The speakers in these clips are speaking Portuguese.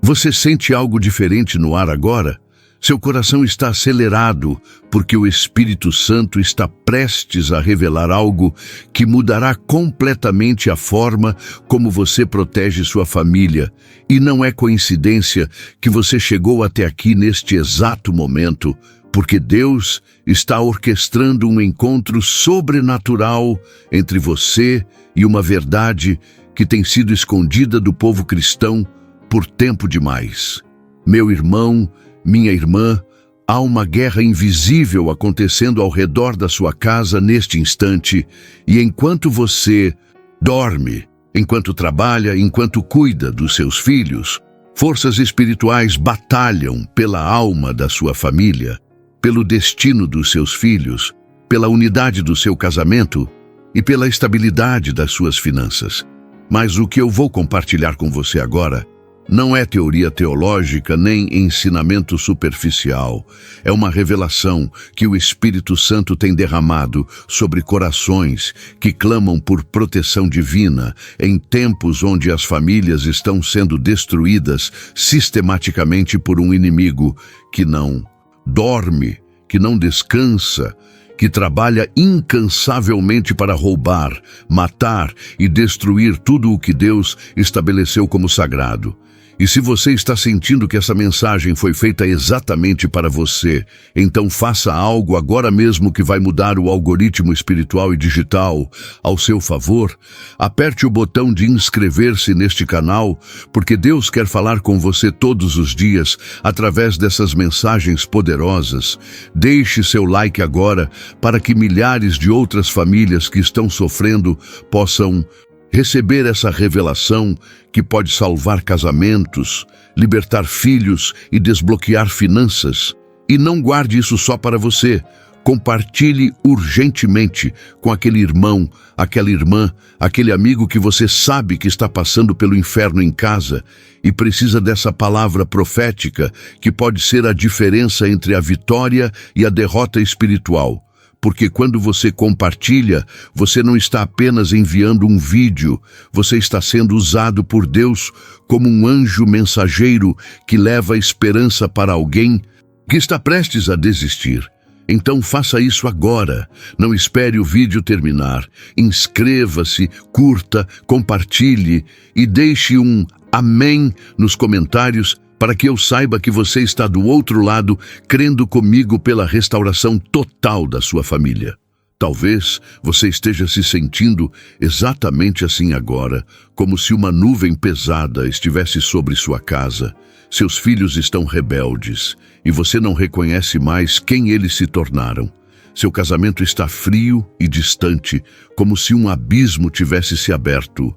Você sente algo diferente no ar agora? Seu coração está acelerado porque o Espírito Santo está prestes a revelar algo que mudará completamente a forma como você protege sua família. E não é coincidência que você chegou até aqui neste exato momento, porque Deus está orquestrando um encontro sobrenatural entre você e uma verdade que tem sido escondida do povo cristão por tempo demais. Meu irmão, minha irmã, há uma guerra invisível acontecendo ao redor da sua casa neste instante, e enquanto você dorme, enquanto trabalha, enquanto cuida dos seus filhos, forças espirituais batalham pela alma da sua família, pelo destino dos seus filhos, pela unidade do seu casamento e pela estabilidade das suas finanças. Mas o que eu vou compartilhar com você agora não é teoria teológica nem ensinamento superficial. É uma revelação que o Espírito Santo tem derramado sobre corações que clamam por proteção divina em tempos onde as famílias estão sendo destruídas sistematicamente por um inimigo que não dorme, que não descansa, que trabalha incansavelmente para roubar, matar e destruir tudo o que Deus estabeleceu como sagrado. E se você está sentindo que essa mensagem foi feita exatamente para você, então faça algo agora mesmo que vai mudar o algoritmo espiritual e digital ao seu favor. Aperte o botão de inscrever-se neste canal, porque Deus quer falar com você todos os dias através dessas mensagens poderosas. Deixe seu like agora para que milhares de outras famílias que estão sofrendo possam receber essa revelação que pode salvar casamentos, libertar filhos e desbloquear finanças. E não guarde isso só para você. Compartilhe urgentemente com aquele irmão, aquela irmã, aquele amigo que você sabe que está passando pelo inferno em casa e precisa dessa palavra profética que pode ser a diferença entre a vitória e a derrota espiritual. Porque quando você compartilha, você não está apenas enviando um vídeo, você está sendo usado por Deus como um anjo mensageiro que leva esperança para alguém que está prestes a desistir. Então faça isso agora. Não espere o vídeo terminar. Inscreva-se, curta, compartilhe e deixe um amém nos comentários para que eu saiba que você está do outro lado, crendo comigo pela restauração total da sua família. Talvez você esteja se sentindo exatamente assim agora, como se uma nuvem pesada estivesse sobre sua casa. Seus filhos estão rebeldes e você não reconhece mais quem eles se tornaram. Seu casamento está frio e distante, como se um abismo tivesse se aberto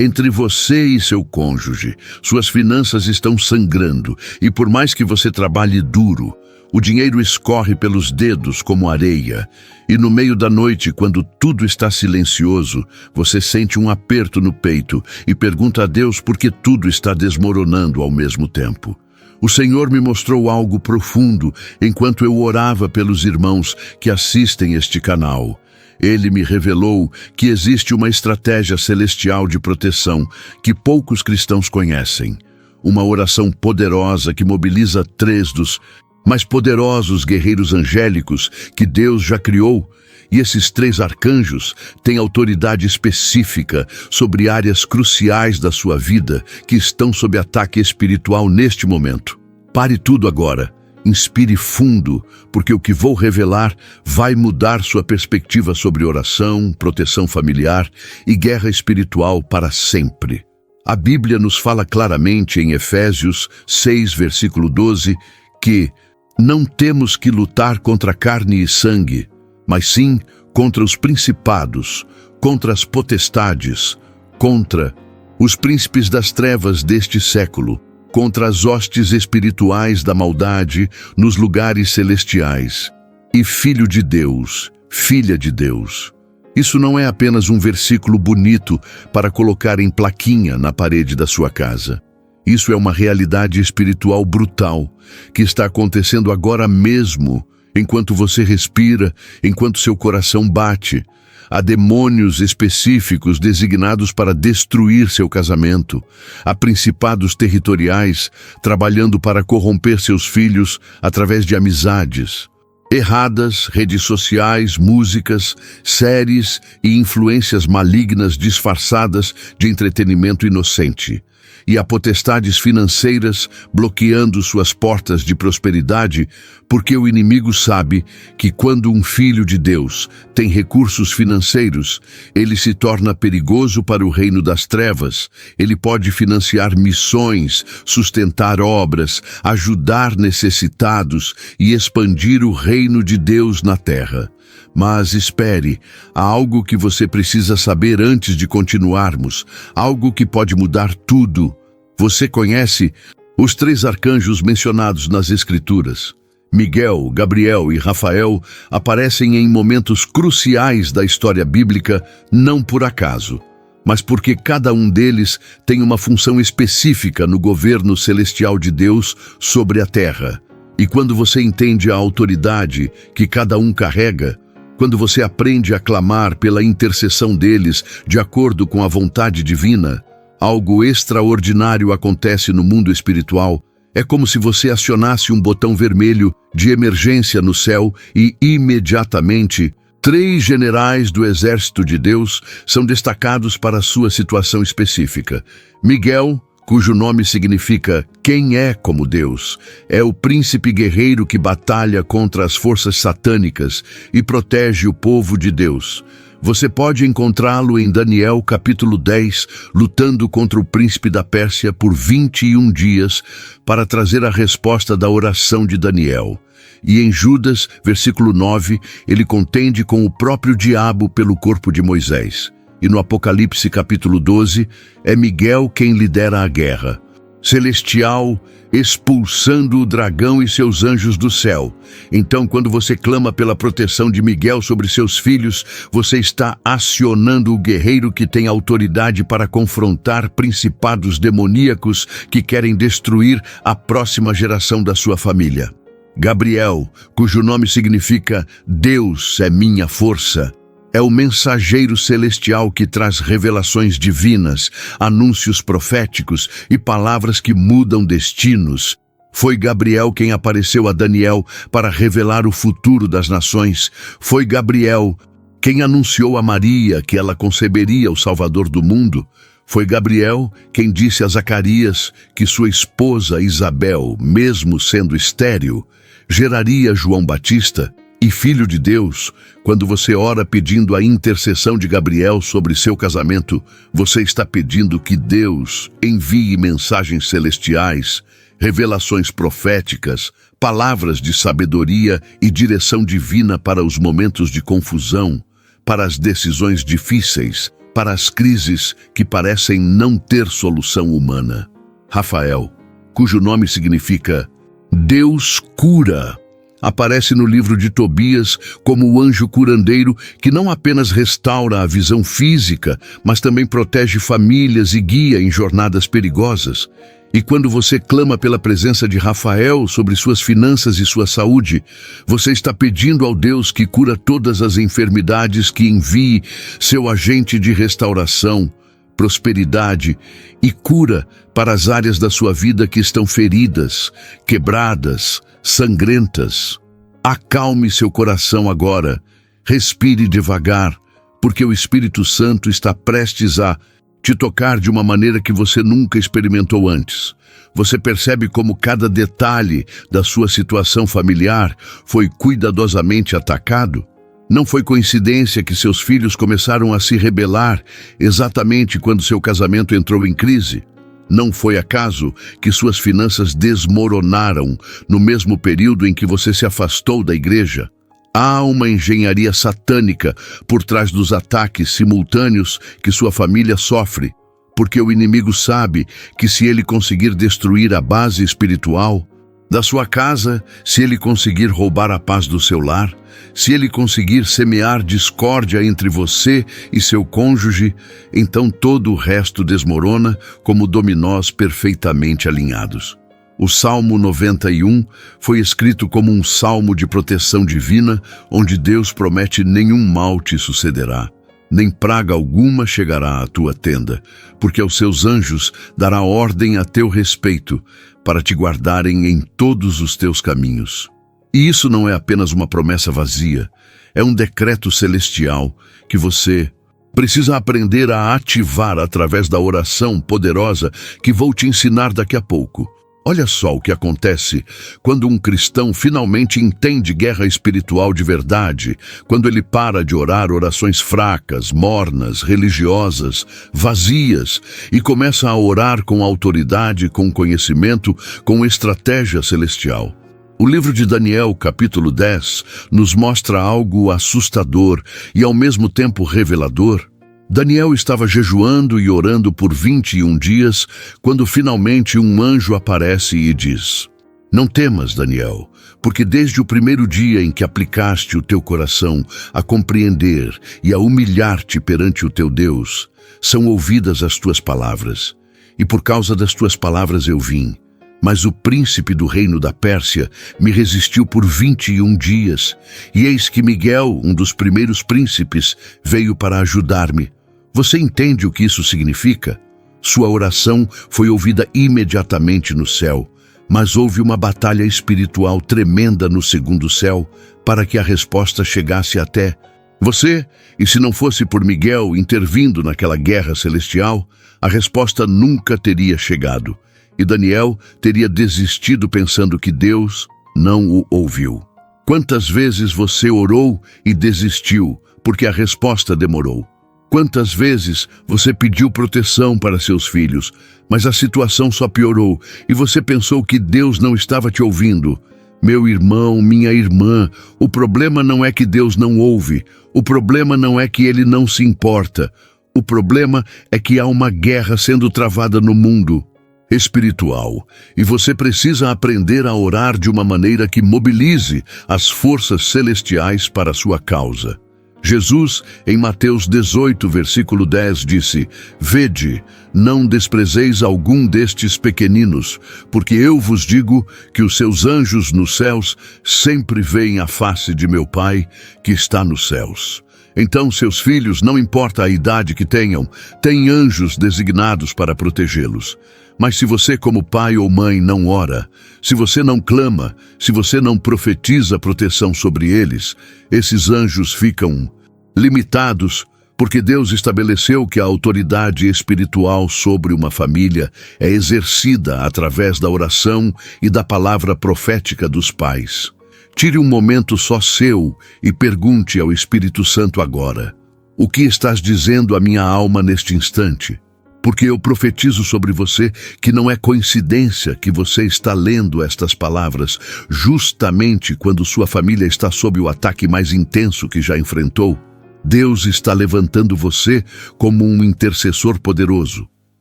entre você e seu cônjuge. Suas finanças estão sangrando e por mais que você trabalhe duro, o dinheiro escorre pelos dedos como areia. E no meio da noite, quando tudo está silencioso, você sente um aperto no peito e pergunta a Deus por que tudo está desmoronando ao mesmo tempo. O Senhor me mostrou algo profundo enquanto eu orava pelos irmãos que assistem este canal. Ele me revelou que existe uma estratégia celestial de proteção que poucos cristãos conhecem. Uma oração poderosa que mobiliza 3 dos mais poderosos guerreiros angélicos que Deus já criou. E esses 3 arcanjos têm autoridade específica sobre áreas cruciais da sua vida que estão sob ataque espiritual neste momento. Pare tudo agora. Inspire fundo, porque o que vou revelar vai mudar sua perspectiva sobre oração, proteção familiar e guerra espiritual para sempre. A Bíblia nos fala claramente em Efésios 6, versículo 12, que não temos que lutar contra carne e sangue, mas sim contra os principados, contra as potestades, contra os príncipes das trevas deste século, contra as hostes espirituais da maldade nos lugares celestiais. E filho de Deus, filha de Deus. Isso não é apenas um versículo bonito para colocar em plaquinha na parede da sua casa. Isso é uma realidade espiritual brutal que está acontecendo agora mesmo, enquanto você respira, enquanto seu coração bate. Há demônios específicos designados para destruir seu casamento. Há principados territoriais trabalhando para corromper seus filhos através de amizades erradas, redes sociais, músicas, séries e influências malignas disfarçadas de entretenimento inocente. E há potestades financeiras bloqueando suas portas de prosperidade, porque o inimigo sabe que quando um filho de Deus tem recursos financeiros, ele se torna perigoso para o reino das trevas. Ele pode financiar missões, sustentar obras, ajudar necessitados e expandir o reino de Deus na terra. Mas espere, há algo que você precisa saber antes de continuarmos, algo que pode mudar tudo. Você conhece os 3 arcanjos mencionados nas Escrituras? Miguel, Gabriel e Rafael aparecem em momentos cruciais da história bíblica, não por acaso, mas porque cada um deles tem uma função específica no governo celestial de Deus sobre a terra. E quando você entende a autoridade que cada um carrega, quando você aprende a clamar pela intercessão deles de acordo com a vontade divina, algo extraordinário acontece no mundo espiritual. É como se você acionasse um botão vermelho de emergência no céu e, imediatamente, 3 generais do exército de Deus são destacados para a sua situação específica. Miguel, cujo nome significa "quem é como Deus", é o príncipe guerreiro que batalha contra as forças satânicas e protege o povo de Deus. Você pode encontrá-lo em Daniel capítulo 10, lutando contra o príncipe da Pérsia por 21 dias para trazer a resposta da oração de Daniel. E em Judas, versículo 9, ele contende com o próprio diabo pelo corpo de Moisés. E no Apocalipse capítulo 12, é Miguel quem lidera a guerra celestial, expulsando o dragão e seus anjos do céu. Então, quando você clama pela proteção de Miguel sobre seus filhos, você está acionando o guerreiro que tem autoridade para confrontar principados demoníacos que querem destruir a próxima geração da sua família. Gabriel, cujo nome significa "Deus é minha força", é o mensageiro celestial que traz revelações divinas, anúncios proféticos e palavras que mudam destinos. Foi Gabriel quem apareceu a Daniel para revelar o futuro das nações. Foi Gabriel quem anunciou a Maria que ela conceberia o Salvador do mundo. Foi Gabriel quem disse a Zacarias que sua esposa Isabel, mesmo sendo estéril, geraria João Batista. E filho de Deus, quando você ora pedindo a intercessão de Gabriel sobre seu casamento, você está pedindo que Deus envie mensagens celestiais, revelações proféticas, palavras de sabedoria e direção divina para os momentos de confusão, para as decisões difíceis, para as crises que parecem não ter solução humana. Rafael, cujo nome significa "Deus cura", aparece no livro de Tobias como o anjo curandeiro que não apenas restaura a visão física, mas também protege famílias e guia em jornadas perigosas. E quando você clama pela presença de Rafael sobre suas finanças e sua saúde, você está pedindo ao Deus que cura todas as enfermidades que envie seu agente de restauração, prosperidade e cura para as áreas da sua vida que estão feridas, quebradas, sangrentas. Acalme seu coração agora, respire devagar, porque o Espírito Santo está prestes a te tocar de uma maneira que você nunca experimentou antes. Você percebe como cada detalhe da sua situação familiar foi cuidadosamente atacado? Não foi coincidência que seus filhos começaram a se rebelar exatamente quando seu casamento entrou em crise? Não foi acaso que suas finanças desmoronaram no mesmo período em que você se afastou da igreja? Há uma engenharia satânica por trás dos ataques simultâneos que sua família sofre, porque o inimigo sabe que se ele conseguir destruir a base espiritual da sua casa, se ele conseguir roubar a paz do seu lar, se ele conseguir semear discórdia entre você e seu cônjuge, então todo o resto desmorona como dominós perfeitamente alinhados. O Salmo 91 foi escrito como um salmo de proteção divina, onde Deus promete nenhum mal te sucederá. nem praga alguma chegará à tua tenda, porque aos seus anjos dará ordem a teu respeito, para te guardarem em todos os teus caminhos. E isso não é apenas uma promessa vazia, é um decreto celestial que você precisa aprender a ativar através da oração poderosa que vou te ensinar daqui a pouco. Olha só o que acontece quando um cristão finalmente entende guerra espiritual de verdade, quando ele para de orar orações fracas, mornas, religiosas, vazias, e começa a orar com autoridade, com conhecimento, com estratégia celestial. O livro de Daniel, capítulo 10, nos mostra algo assustador e ao mesmo tempo revelador. Daniel estava jejuando e orando por 21 dias, quando finalmente um anjo aparece e diz: Não temas, Daniel, porque desde o primeiro dia em que aplicaste o teu coração a compreender e a humilhar-te perante o teu Deus, são ouvidas as tuas palavras. E por causa das tuas palavras eu vim. Mas o príncipe do reino da Pérsia me resistiu por 21 dias, e eis que Miguel, um dos primeiros príncipes, veio para ajudar-me. Você entende o que isso significa? Sua oração foi ouvida imediatamente no céu, mas houve uma batalha espiritual tremenda no segundo céu para que a resposta chegasse até você. E se não fosse por Miguel intervindo naquela guerra celestial, a resposta nunca teria chegado. E Daniel teria desistido pensando que Deus não o ouviu. Quantas vezes você orou e desistiu porque a resposta demorou? Quantas vezes você pediu proteção para seus filhos, mas a situação só piorou e você pensou que Deus não estava te ouvindo? Meu irmão, minha irmã, o problema não é que Deus não ouve, o problema não é que Ele não se importa, o problema é que há uma guerra sendo travada no mundo espiritual, e você precisa aprender a orar de uma maneira que mobilize as forças celestiais para a sua causa. Jesus, em Mateus 18, versículo 10, disse: Vede, não desprezeis algum destes pequeninos, porque eu vos digo que os seus anjos nos céus sempre veem a face de meu Pai que está nos céus. Então seus filhos, não importa a idade que tenham, têm anjos designados para protegê-los. Mas se você como pai ou mãe não ora, se você não clama, se você não profetiza proteção sobre eles, esses anjos ficam limitados, porque Deus estabeleceu que a autoridade espiritual sobre uma família é exercida através da oração e da palavra profética dos pais. Tire um momento só seu e pergunte ao Espírito Santo agora: o que estás dizendo à minha alma neste instante? Porque eu profetizo sobre você que não é coincidência que você está lendo estas palavras justamente quando sua família está sob o ataque mais intenso que já enfrentou. Deus está levantando você como um intercessor poderoso,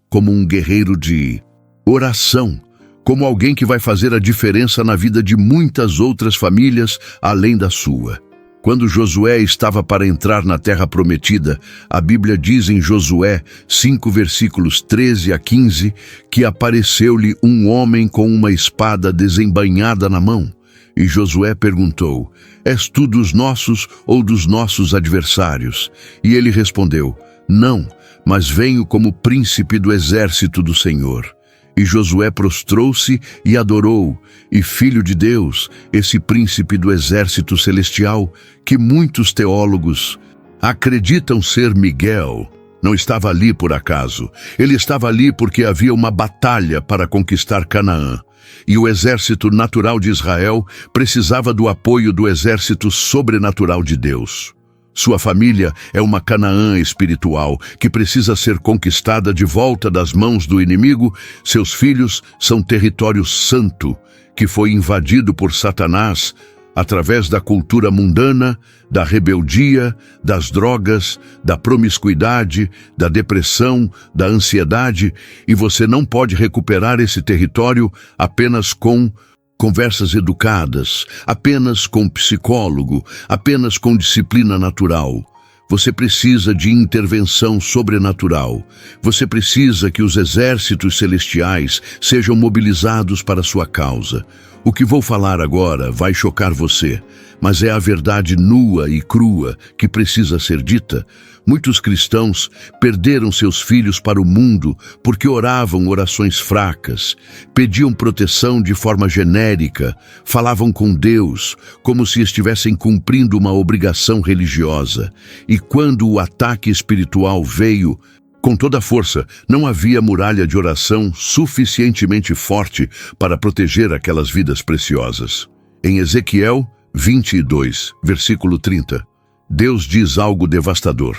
como um guerreiro de oração, como alguém que vai fazer a diferença na vida de muitas outras famílias além da sua. Quando Josué estava para entrar na terra prometida, a Bíblia diz em Josué 5, versículos 13 a 15, que apareceu-lhe um homem com uma espada desembainhada na mão. E Josué perguntou: És tu dos nossos ou dos nossos adversários? E ele respondeu: Não, mas venho como príncipe do exército do Senhor. E Josué prostrou-se e adorou, e Filho de Deus, esse príncipe do exército celestial, que muitos teólogos acreditam ser Miguel, não estava ali por acaso. Ele estava ali porque havia uma batalha para conquistar Canaã. E o exército natural de Israel precisava do apoio do exército sobrenatural de Deus. Sua família é uma Canaã espiritual que precisa ser conquistada de volta das mãos do inimigo. Seus filhos são território santo que foi invadido por Satanás através da cultura mundana, da rebeldia, das drogas, da promiscuidade, da depressão, da ansiedade, e você não pode recuperar esse território apenas com conversas educadas, apenas com psicólogo, apenas com disciplina natural. Você precisa de intervenção sobrenatural. Você precisa que os exércitos celestiais sejam mobilizados para sua causa. O que vou falar agora vai chocar você, mas é a verdade nua e crua que precisa ser dita. Muitos cristãos perderam seus filhos para o mundo porque oravam orações fracas, pediam proteção de forma genérica, falavam com Deus como se estivessem cumprindo uma obrigação religiosa. E quando o ataque espiritual veio, com toda a força, não havia muralha de oração suficientemente forte para proteger aquelas vidas preciosas. Em Ezequiel 22, versículo 30, Deus diz algo devastador.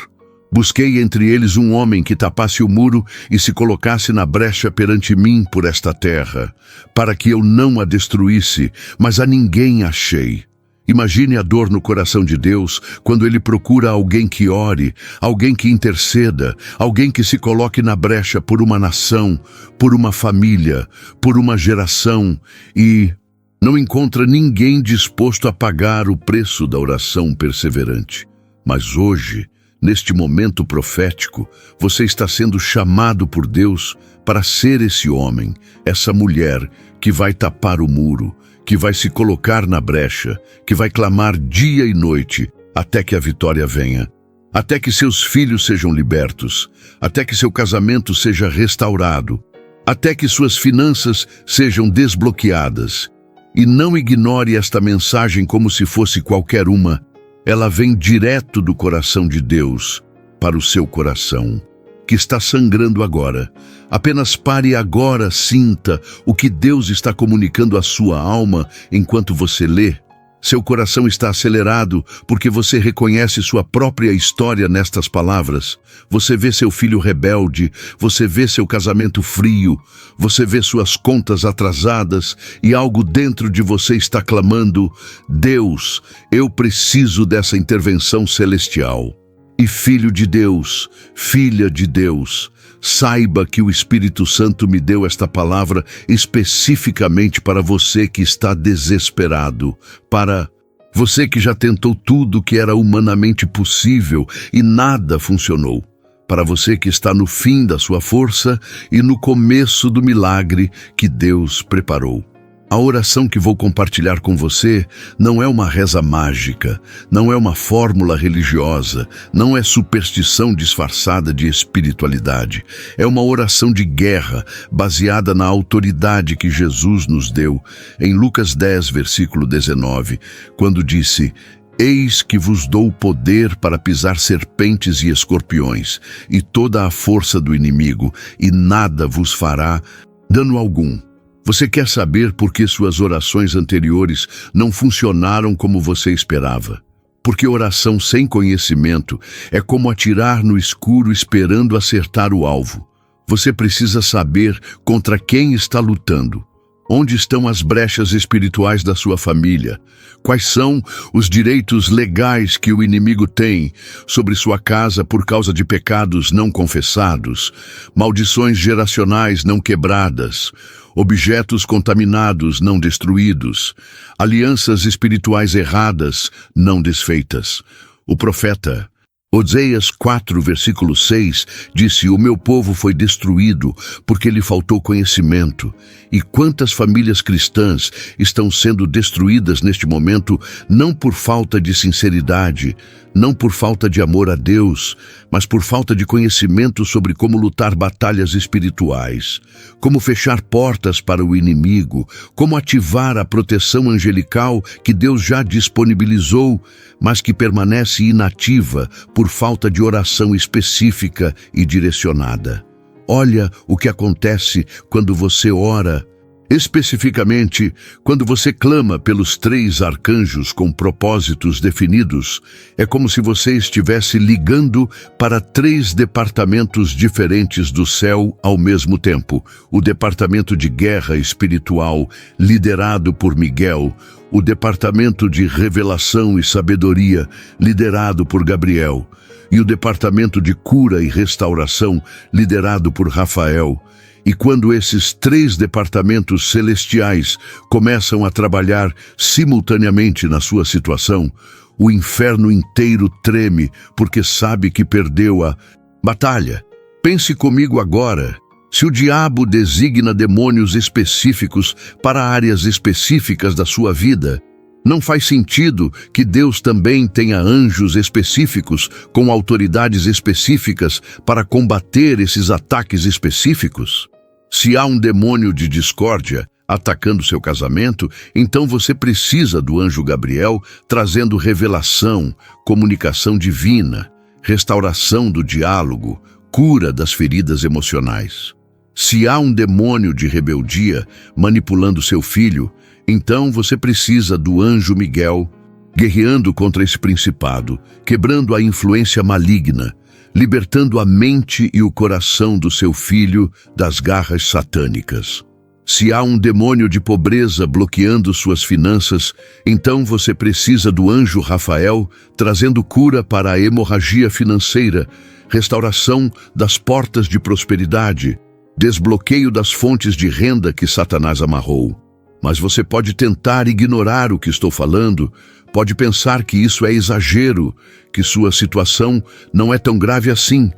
Busquei entre eles um homem que tapasse o muro e se colocasse na brecha perante mim por esta terra, para que eu não a destruísse, mas a ninguém achei. Imagine a dor no coração de Deus quando Ele procura alguém que ore, alguém que interceda, alguém que se coloque na brecha por uma nação, por uma família, por uma geração e não encontra ninguém disposto a pagar o preço da oração perseverante. Mas hoje, neste momento profético, você está sendo chamado por Deus para ser esse homem, essa mulher que vai tapar o muro, que vai se colocar na brecha, que vai clamar dia e noite até que a vitória venha, até que seus filhos sejam libertos, até que seu casamento seja restaurado, até que suas finanças sejam desbloqueadas. E não ignore esta mensagem como se fosse qualquer uma. Ela vem direto do coração de Deus para o seu coração, que está sangrando agora. Apenas pare agora, sinta o que Deus está comunicando à sua alma enquanto você lê. Seu coração está acelerado porque você reconhece sua própria história nestas palavras. Você vê seu filho rebelde, você vê seu casamento frio, você vê suas contas atrasadas e algo dentro de você está clamando: Deus, eu preciso dessa intervenção celestial. E filho de Deus, filha de Deus, saiba que o Espírito Santo me deu esta palavra especificamente para você que está desesperado, para você que já tentou tudo que era humanamente possível e nada funcionou, para você que está no fim da sua força e no começo do milagre que Deus preparou. A oração que vou compartilhar com você não é uma reza mágica, não é uma fórmula religiosa, não é superstição disfarçada de espiritualidade. É uma oração de guerra, baseada na autoridade que Jesus nos deu. Em Lucas 10, versículo 19, quando disse: Eis que vos dou poder para pisar serpentes e escorpiões, e toda a força do inimigo, e nada vos fará dano algum. Você quer saber por que suas orações anteriores não funcionaram como você esperava? Porque oração sem conhecimento é como atirar no escuro esperando acertar o alvo. Você precisa saber contra quem está lutando. Onde estão as brechas espirituais da sua família? Quais são os direitos legais que o inimigo tem sobre sua casa por causa de pecados não confessados, maldições geracionais não quebradas, objetos contaminados não destruídos, alianças espirituais erradas não desfeitas? O profeta Oseias 4, versículo 6, disse: O meu povo foi destruído porque lhe faltou conhecimento. E quantas famílias cristãs estão sendo destruídas neste momento, não por falta de sinceridade, não por falta de amor a Deus, mas por falta de conhecimento sobre como lutar batalhas espirituais, como fechar portas para o inimigo, como ativar a proteção angelical que Deus já disponibilizou, mas que permanece inativa por falta de oração específica e direcionada. Olha o que acontece quando você ora. Especificamente, quando você clama pelos 3 arcanjos com propósitos definidos, é como se você estivesse ligando para 3 departamentos diferentes do céu ao mesmo tempo. O departamento de guerra espiritual, liderado por Miguel, o departamento de revelação e sabedoria, liderado por Gabriel, e o departamento de cura e restauração, liderado por Rafael. E quando esses 3 departamentos celestiais começam a trabalhar simultaneamente na sua situação, o inferno inteiro treme porque sabe que perdeu a batalha. Pense comigo agora. Se o diabo designa demônios específicos para áreas específicas da sua vida, Não faz sentido que Deus também tenha anjos específicos com autoridades específicas para combater esses ataques específicos? Se há um demônio de discórdia atacando seu casamento, então você precisa do anjo Gabriel trazendo revelação, comunicação divina, restauração do diálogo, cura das feridas emocionais. Se há um demônio de rebeldia manipulando seu filho, então você precisa do anjo Miguel, guerreando contra esse principado, quebrando a influência maligna, libertando a mente e o coração do seu filho das garras satânicas. Se há um demônio de pobreza bloqueando suas finanças, então você precisa do anjo Rafael, trazendo cura para a hemorragia financeira, restauração das portas de prosperidade, desbloqueio das fontes de renda que Satanás amarrou. Mas você pode tentar ignorar o que estou falando, pode pensar que isso é exagero, que sua situação não é tão grave assim.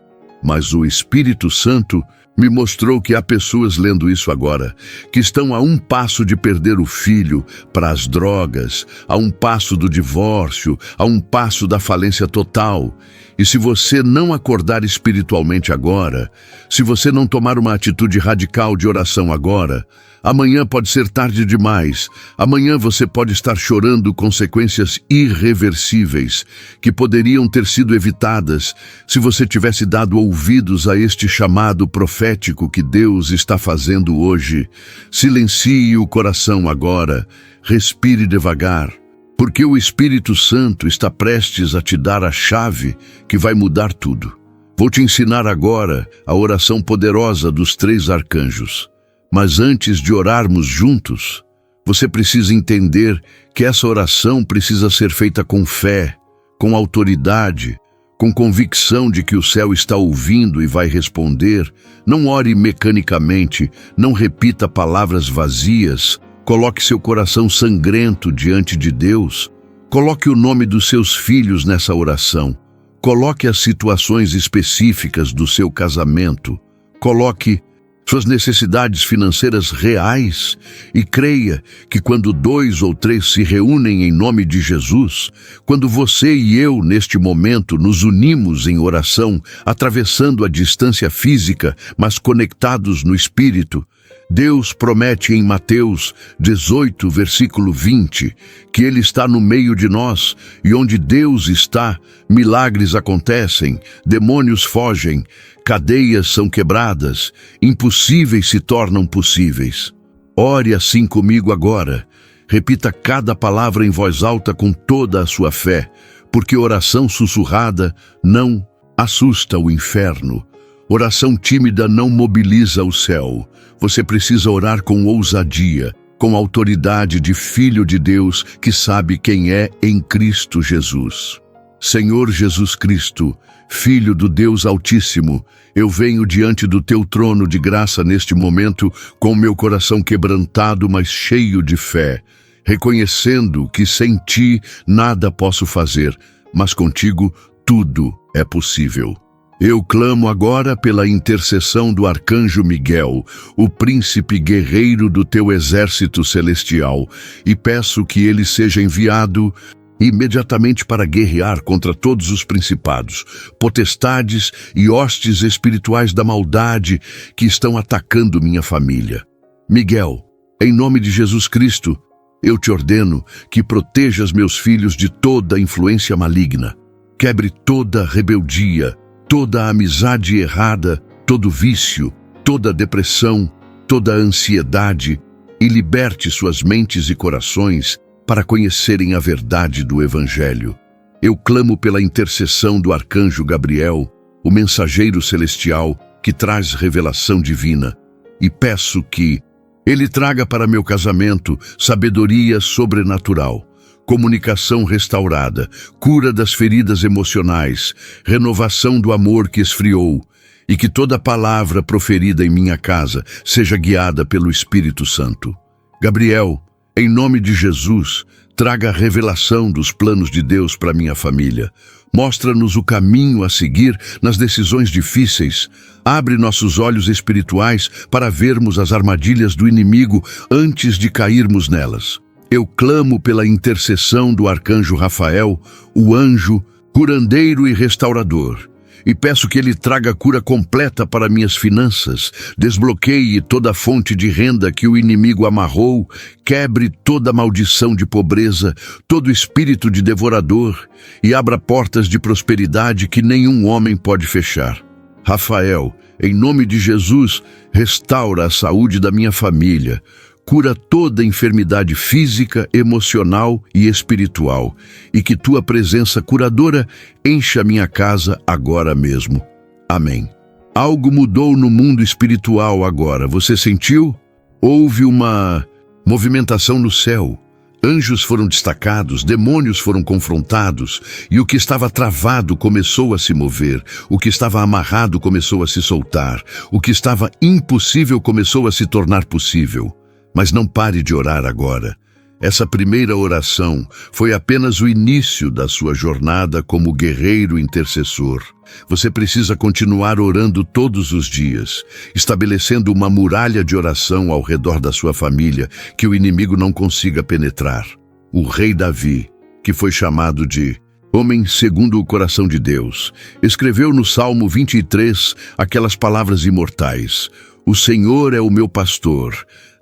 Mas o Espírito Santo me mostrou que há pessoas lendo isso agora, que estão a um passo de perder o filho para as drogas, a um passo do divórcio, a um passo da falência total. E se você não acordar espiritualmente agora, se você não tomar uma atitude radical de oração agora, amanhã pode ser tarde demais. Amanhã você pode estar chorando consequências irreversíveis que poderiam ter sido evitadas se você tivesse dado ouvidos a este chamado profético que Deus está fazendo hoje. Silencie o coração agora, respire devagar, porque o Espírito Santo está prestes a te dar a chave que vai mudar tudo. Vou te ensinar agora a oração poderosa dos 3 arcanjos. Mas antes de orarmos juntos, você precisa entender que essa oração precisa ser feita com fé, com autoridade, com convicção de que o céu está ouvindo e vai responder. Não ore mecanicamente, não repita palavras vazias, coloque seu coração sangrento diante de Deus, coloque o nome dos seus filhos nessa oração, coloque as situações específicas do seu casamento, coloque suas necessidades financeiras reais e creia que quando 2 ou 3 se reúnem em nome de Jesus, quando você e eu neste momento nos unimos em oração, atravessando a distância física, mas conectados no Espírito, Deus promete em Mateus 18, versículo 20, que Ele está no meio de nós e onde Deus está, milagres acontecem, demônios fogem, cadeias são quebradas, impossíveis se tornam possíveis. Ore assim comigo agora. Repita cada palavra em voz alta com toda a sua fé, porque oração sussurrada não assusta o inferno. Oração tímida não mobiliza o céu. Você precisa orar com ousadia, com autoridade de Filho de Deus que sabe quem é em Cristo Jesus. Senhor Jesus Cristo, Filho do Deus Altíssimo, eu venho diante do Teu trono de graça neste momento com meu coração quebrantado, mas cheio de fé, reconhecendo que sem Ti nada posso fazer, mas contigo tudo é possível. Eu clamo agora pela intercessão do arcanjo Miguel, o príncipe guerreiro do Teu exército celestial, e peço que ele seja enviado imediatamente para guerrear contra todos os principados, potestades e hostes espirituais da maldade que estão atacando minha família. Miguel, em nome de Jesus Cristo, eu te ordeno que protejas meus filhos de toda influência maligna, quebre toda rebeldia, toda amizade errada, todo vício, toda depressão, toda ansiedade e liberte suas mentes e corações para conhecerem a verdade do Evangelho. Eu clamo pela intercessão do arcanjo Gabriel, o mensageiro celestial que traz revelação divina, e peço que ele traga para meu casamento sabedoria sobrenatural, comunicação restaurada, cura das feridas emocionais, renovação do amor que esfriou, e que toda palavra proferida em minha casa seja guiada pelo Espírito Santo. Gabriel, em nome de Jesus, traga a revelação dos planos de Deus para minha família. Mostra-nos o caminho a seguir nas decisões difíceis. Abre nossos olhos espirituais para vermos as armadilhas do inimigo antes de cairmos nelas. Eu clamo pela intercessão do arcanjo Rafael, o anjo curandeiro e restaurador, e peço que ele traga cura completa para minhas finanças, desbloqueie toda a fonte de renda que o inimigo amarrou, quebre toda maldição de pobreza, todo espírito de devorador e abra portas de prosperidade que nenhum homem pode fechar. Rafael, em nome de Jesus, restaura a saúde da minha família, cura toda enfermidade física, emocional e espiritual, e que tua presença curadora encha minha casa agora mesmo. Amém. Algo mudou no mundo espiritual agora. Você sentiu? Houve uma movimentação no céu. Anjos foram destacados, demônios foram confrontados, e o que estava travado começou a se mover, o que estava amarrado começou a se soltar, o que estava impossível começou a se tornar possível. Mas não pare de orar agora. Essa primeira oração foi apenas o início da sua jornada como guerreiro intercessor. Você precisa continuar orando todos os dias, estabelecendo uma muralha de oração ao redor da sua família que o inimigo não consiga penetrar. O rei Davi, que foi chamado de homem segundo o coração de Deus, escreveu no Salmo 23 aquelas palavras imortais: O Senhor é o meu pastor,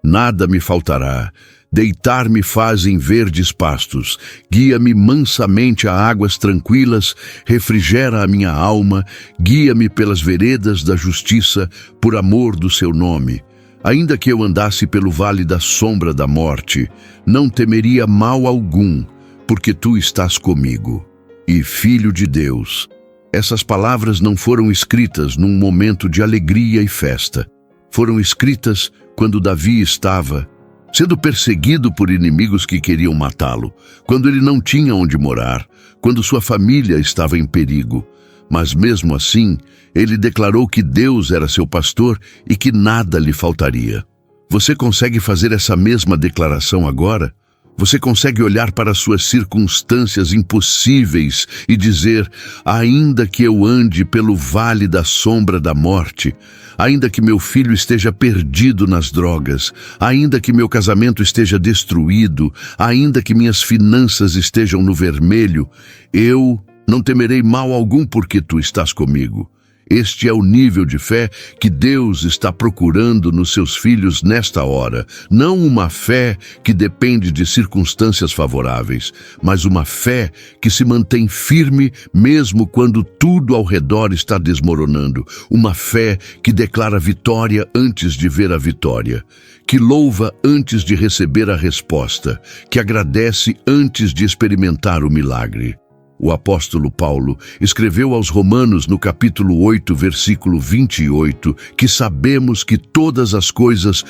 nada me faltará. Deitar-me faz em verdes pastos, guia-me mansamente a águas tranquilas, refrigera a minha alma, guia-me pelas veredas da justiça, por amor do seu nome. Ainda que eu andasse pelo vale da sombra da morte, não temeria mal algum, porque tu estás comigo. E Filho de Deus, essas palavras não foram escritas num momento de alegria e festa. Foram escritas quando Davi estava sendo perseguido por inimigos que queriam matá-lo, quando ele não tinha onde morar, quando sua família estava em perigo. Mas mesmo assim, ele declarou que Deus era seu pastor e que nada lhe faltaria. Você consegue fazer essa mesma declaração agora? Você consegue olhar para suas circunstâncias impossíveis e dizer: ainda que eu ande pelo vale da sombra da morte, ainda que meu filho esteja perdido nas drogas, ainda que meu casamento esteja destruído, ainda que minhas finanças estejam no vermelho, eu não temerei mal algum porque tu estás comigo. Este é o nível de fé que Deus está procurando nos seus filhos nesta hora. Não uma fé que depende de circunstâncias favoráveis, mas uma fé que se mantém firme mesmo quando tudo ao redor está desmoronando. Uma fé que declara vitória antes de ver a vitória, que louva antes de receber a resposta, que agradece antes de experimentar o milagre. O apóstolo Paulo escreveu aos Romanos no capítulo 8, versículo 28, que sabemos que todas as coisas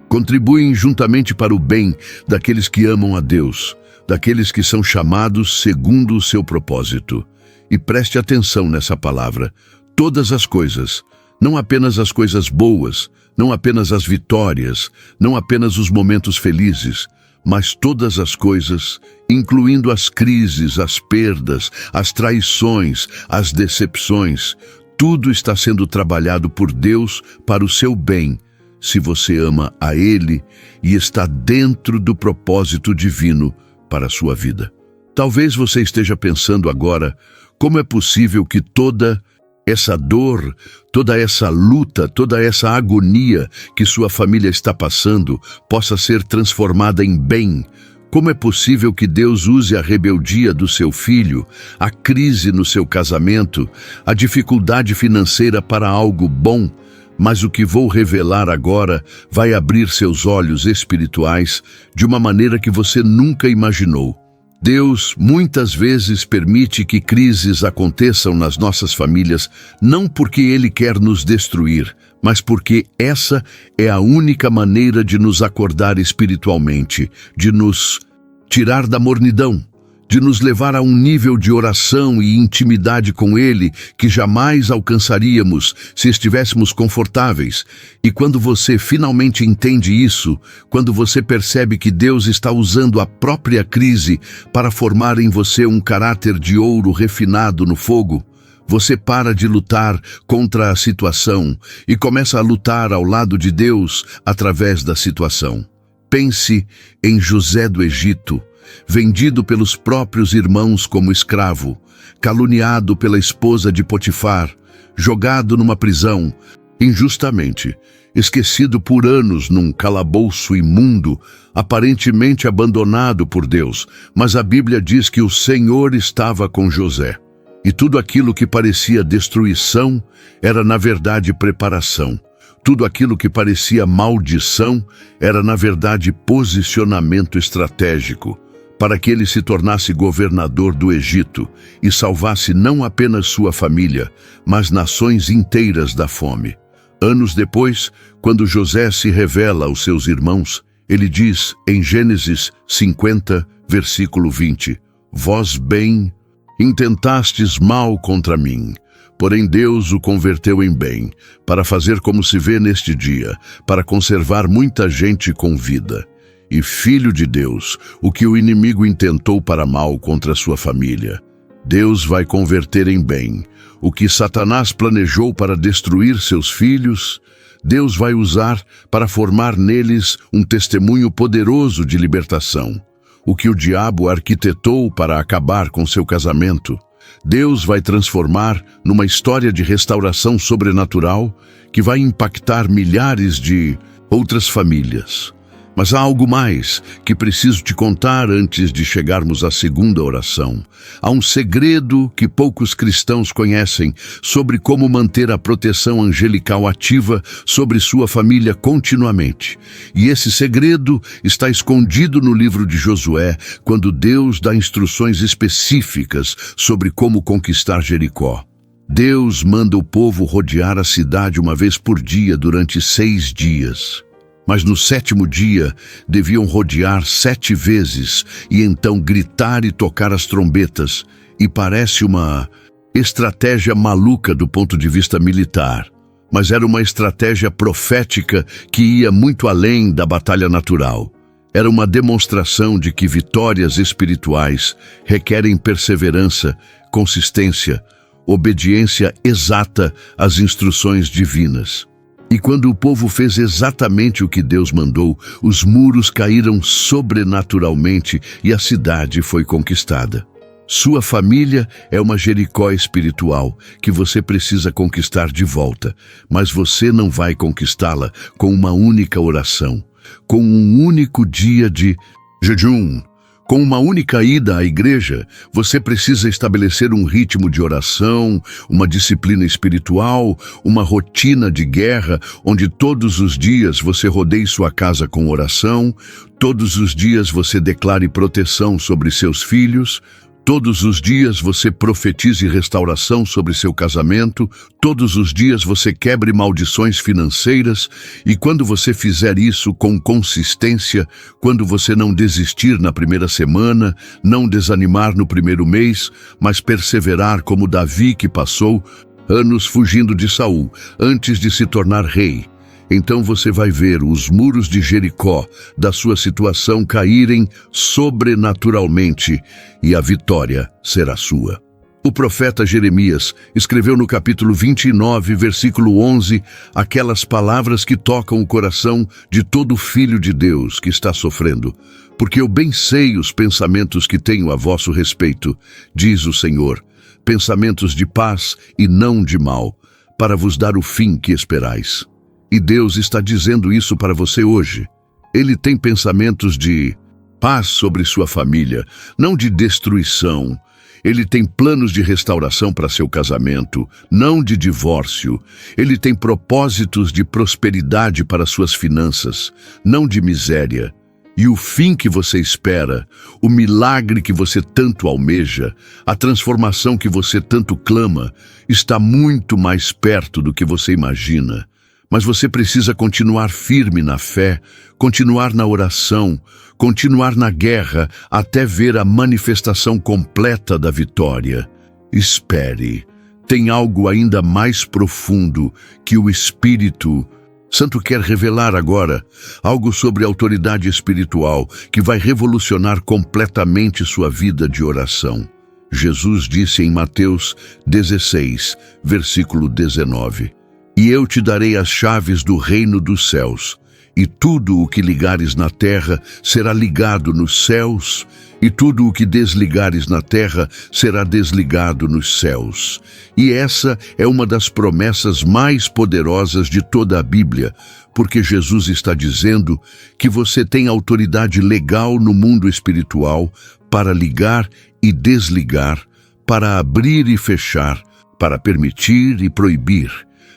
contribuem juntamente para o bem daqueles que amam a Deus, daqueles que são chamados segundo o seu propósito. E preste atenção nessa palavra: todas as coisas, não apenas as coisas boas, não apenas as vitórias, não apenas os momentos felizes, mas todas as coisas, incluindo as crises, as perdas, as traições, as decepções, tudo está sendo trabalhado por Deus para o seu bem, se você ama a Ele e está dentro do propósito divino para a sua vida. Talvez você esteja pensando agora: como é possível que toda essa dor, toda essa luta, toda essa agonia que sua família está passando possa ser transformada em bem? Como é possível que Deus use a rebeldia do seu filho, a crise no seu casamento, a dificuldade financeira para algo bom? Mas o que vou revelar agora vai abrir seus olhos espirituais de uma maneira que você nunca imaginou. Deus muitas vezes permite que crises aconteçam nas nossas famílias, não porque Ele quer nos destruir, mas porque essa é a única maneira de nos acordar espiritualmente, de nos tirar da mornidão, de nos levar a um nível de oração e intimidade com Ele que jamais alcançaríamos se estivéssemos confortáveis. E quando você finalmente entende isso, quando você percebe que Deus está usando a própria crise para formar em você um caráter de ouro refinado no fogo, você para de lutar contra a situação e começa a lutar ao lado de Deus através da situação. Pense em José do Egito, vendido pelos próprios irmãos como escravo, caluniado pela esposa de Potifar, jogado numa prisão, injustamente, esquecido por anos num calabouço imundo, aparentemente abandonado por Deus, mas a Bíblia diz que o Senhor estava com José. E tudo aquilo que parecia destruição era na verdade preparação. Tudo aquilo que parecia maldição era na verdade posicionamento estratégico, para que ele se tornasse governador do Egito e salvasse não apenas sua família, mas nações inteiras da fome. Anos depois, quando José se revela aos seus irmãos, ele diz em Gênesis 50, versículo 20, Vós bem intentastes mal contra mim, porém Deus o converteu em bem, para fazer como se vê neste dia, para conservar muita gente com vida. E filho de Deus, o que o inimigo intentou para mal contra sua família, Deus vai converter em bem. O que Satanás planejou para destruir seus filhos, Deus vai usar para formar neles um testemunho poderoso de libertação. O que o diabo arquitetou para acabar com seu casamento, Deus vai transformar numa história de restauração sobrenatural que vai impactar milhares de outras famílias. Mas há algo mais que preciso te contar antes de chegarmos à segunda oração. Há um segredo que poucos cristãos conhecem sobre como manter a proteção angelical ativa sobre sua família continuamente. E esse segredo está escondido no livro de Josué, quando Deus dá instruções específicas sobre como conquistar Jericó. Deus manda o povo rodear a cidade uma vez por dia durante 6 dias. Mas no 7º dia deviam rodear 7 vezes e então gritar e tocar as trombetas. E parece uma estratégia maluca do ponto de vista militar, mas era uma estratégia profética que ia muito além da batalha natural. Era uma demonstração de que vitórias espirituais requerem perseverança, consistência, obediência exata às instruções divinas. E quando o povo fez exatamente o que Deus mandou, os muros caíram sobrenaturalmente e a cidade foi conquistada. Sua família é uma Jericó espiritual que você precisa conquistar de volta, mas você não vai conquistá-la com uma única oração, com um único dia de jejum. Com uma única ida à igreja, você precisa estabelecer um ritmo de oração, uma disciplina espiritual, uma rotina de guerra, onde todos os dias você rodeie sua casa com oração, todos os dias você declare proteção sobre seus filhos, todos os dias você profetize restauração sobre seu casamento, todos os dias você quebre maldições financeiras, e quando você fizer isso com consistência, quando você não desistir na primeira semana, não desanimar no primeiro mês, mas perseverar como Davi, que passou anos fugindo de Saul antes de se tornar rei, então você vai ver os muros de Jericó da sua situação caírem sobrenaturalmente e a vitória será sua. O profeta Jeremias escreveu no capítulo 29, versículo 11, aquelas palavras que tocam o coração de todo filho de Deus que está sofrendo. Porque eu bem sei os pensamentos que tenho a vosso respeito, diz o Senhor, pensamentos de paz e não de mal, para vos dar o fim que esperais. E Deus está dizendo isso para você hoje. Ele tem pensamentos de paz sobre sua família, não de destruição. Ele tem planos de restauração para seu casamento, não de divórcio. Ele tem propósitos de prosperidade para suas finanças, não de miséria. E o fim que você espera, o milagre que você tanto almeja, a transformação que você tanto clama, está muito mais perto do que você imagina. Mas você precisa continuar firme na fé, continuar na oração, continuar na guerra até ver a manifestação completa da vitória. Espere, tem algo ainda mais profundo que o Espírito Santo quer revelar agora, algo sobre autoridade espiritual que vai revolucionar completamente sua vida de oração. Jesus disse em Mateus 16, versículo 19, E eu te darei as chaves do reino dos céus, e tudo o que ligares na terra será ligado nos céus, e tudo o que desligares na terra será desligado nos céus. E essa é uma das promessas mais poderosas de toda a Bíblia, porque Jesus está dizendo que você tem autoridade legal no mundo espiritual para ligar e desligar, para abrir e fechar, para permitir e proibir.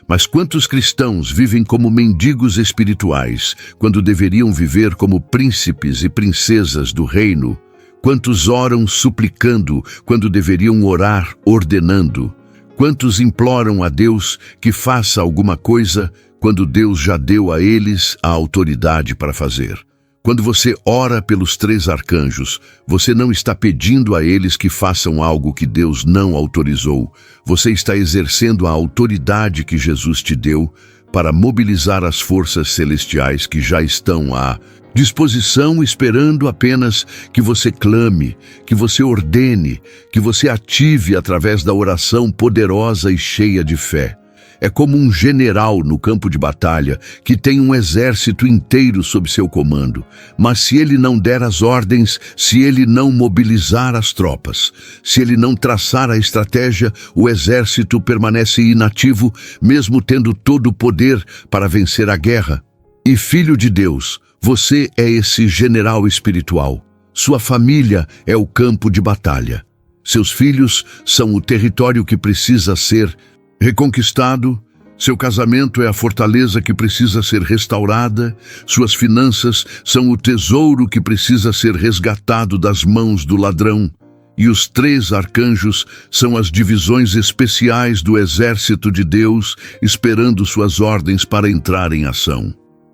Mas quantos cristãos vivem como mendigos espirituais, quando deveriam viver como príncipes e princesas do reino? Quantos oram suplicando, quando deveriam orar ordenando? Quantos imploram a Deus que faça alguma coisa, quando Deus já deu a eles a autoridade para fazer? Quando você ora pelos 3 arcanjos, você não está pedindo a eles que façam algo que Deus não autorizou. Você está exercendo a autoridade que Jesus te deu para mobilizar as forças celestiais que já estão à disposição, esperando apenas que você clame, que você ordene, que você ative através da oração poderosa e cheia de fé. É como um general no campo de batalha que tem um exército inteiro sob seu comando. Mas se ele não der as ordens, se ele não mobilizar as tropas, se ele não traçar a estratégia, o exército permanece inativo, mesmo tendo todo o poder para vencer a guerra. E filho de Deus, você é esse general espiritual. Sua família é o campo de batalha. Seus filhos são o território que precisa ser reconquistado, seu casamento é a fortaleza que precisa ser restaurada, suas finanças são o tesouro que precisa ser resgatado das mãos do ladrão, e os 3 arcanjos são as divisões especiais do exército de Deus, esperando suas ordens para entrar em ação.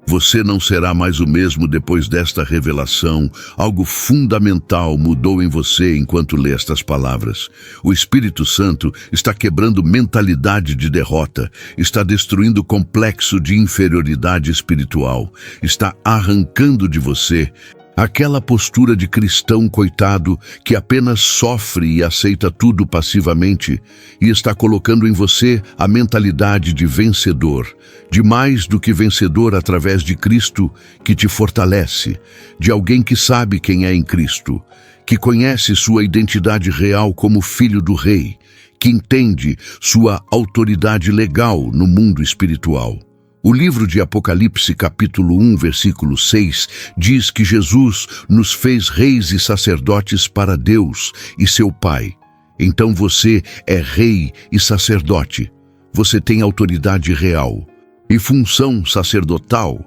Você não será mais o mesmo depois desta revelação. Algo fundamental mudou em você enquanto lê estas palavras. O Espírito Santo está quebrando mentalidade de derrota, está destruindo o complexo de inferioridade espiritual, está arrancando de você aquela postura de cristão coitado que apenas sofre e aceita tudo passivamente, e está colocando em você a mentalidade de vencedor, de mais do que vencedor através de Cristo que te fortalece, de alguém que sabe quem é em Cristo, que conhece sua identidade real como filho do Rei, que entende sua autoridade legal no mundo espiritual. O livro de Apocalipse, capítulo 1, versículo 6, diz que Jesus nos fez reis e sacerdotes para Deus e seu Pai. Então você é rei e sacerdote. Você tem autoridade real e função sacerdotal.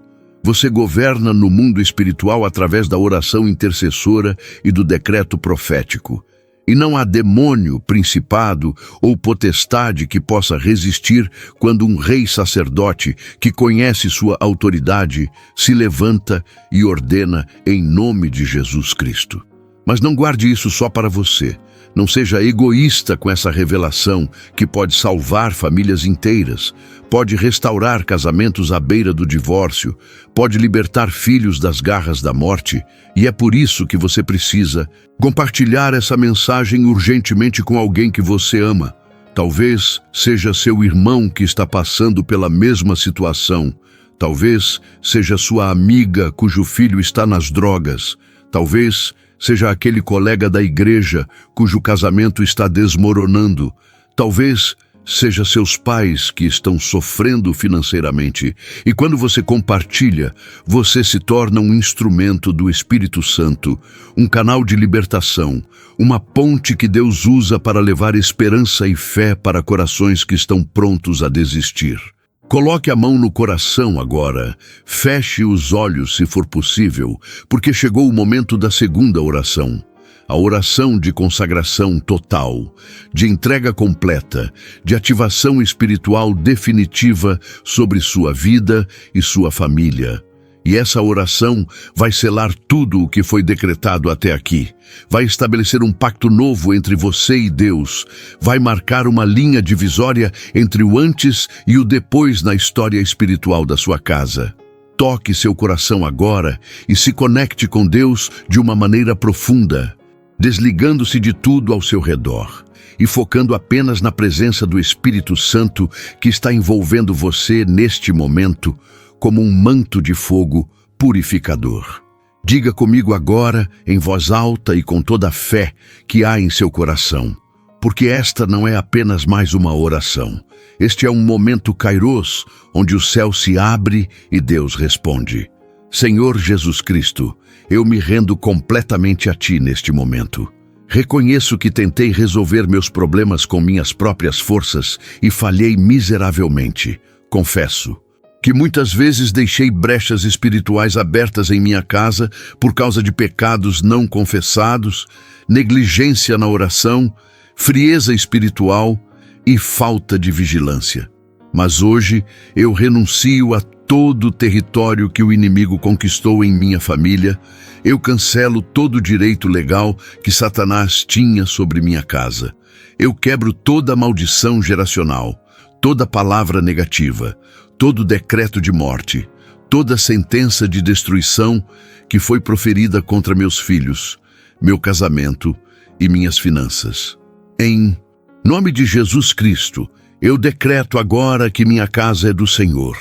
Você governa no mundo espiritual através da oração intercessora e do decreto profético. E não há demônio, principado ou potestade que possa resistir quando um rei sacerdote que conhece sua autoridade se levanta e ordena em nome de Jesus Cristo. Mas não guarde isso só para você. Não seja egoísta com essa revelação que pode salvar famílias inteiras, pode restaurar casamentos à beira do divórcio, pode libertar filhos das garras da morte, e é por isso que você precisa compartilhar essa mensagem urgentemente com alguém que você ama. Talvez seja seu irmão que está passando pela mesma situação. Talvez seja sua amiga cujo filho está nas drogas. Talvez seja aquele colega da igreja cujo casamento está desmoronando. Talvez seja seus pais que estão sofrendo financeiramente. E quando você compartilha, você se torna um instrumento do Espírito Santo, um canal de libertação, uma ponte que Deus usa para levar esperança e fé para corações que estão prontos a desistir. Coloque a mão no coração agora, feche os olhos se for possível, porque chegou o momento da segunda oração. A oração de consagração total, de entrega completa, de ativação espiritual definitiva sobre sua vida e sua família. E essa oração vai selar tudo o que foi decretado até aqui. Vai estabelecer um pacto novo entre você e Deus. Vai marcar uma linha divisória entre o antes e o depois na história espiritual da sua casa. Toque seu coração agora e se conecte com Deus de uma maneira profunda, desligando-se de tudo ao seu redor e focando apenas na presença do Espírito Santo que está envolvendo você neste momento, como um manto de fogo purificador. Diga comigo agora, em voz alta e com toda a fé que há em seu coração, porque esta não é apenas mais uma oração. Este é um momento kairos, onde o céu se abre e Deus responde. Senhor Jesus Cristo, eu me rendo completamente a Ti neste momento. Reconheço que tentei resolver meus problemas com minhas próprias forças e falhei miseravelmente. Confesso que muitas vezes deixei brechas espirituais abertas em minha casa por causa de pecados não confessados, negligência na oração, frieza espiritual e falta de vigilância. Mas hoje eu renuncio a todo o território que o inimigo conquistou em minha família. Eu cancelo todo o direito legal que Satanás tinha sobre minha casa. Eu quebro toda a maldição geracional, toda palavra negativa, todo decreto de morte, toda sentença de destruição que foi proferida contra meus filhos, meu casamento e minhas finanças. Em nome de Jesus Cristo, eu decreto agora que minha casa é do Senhor.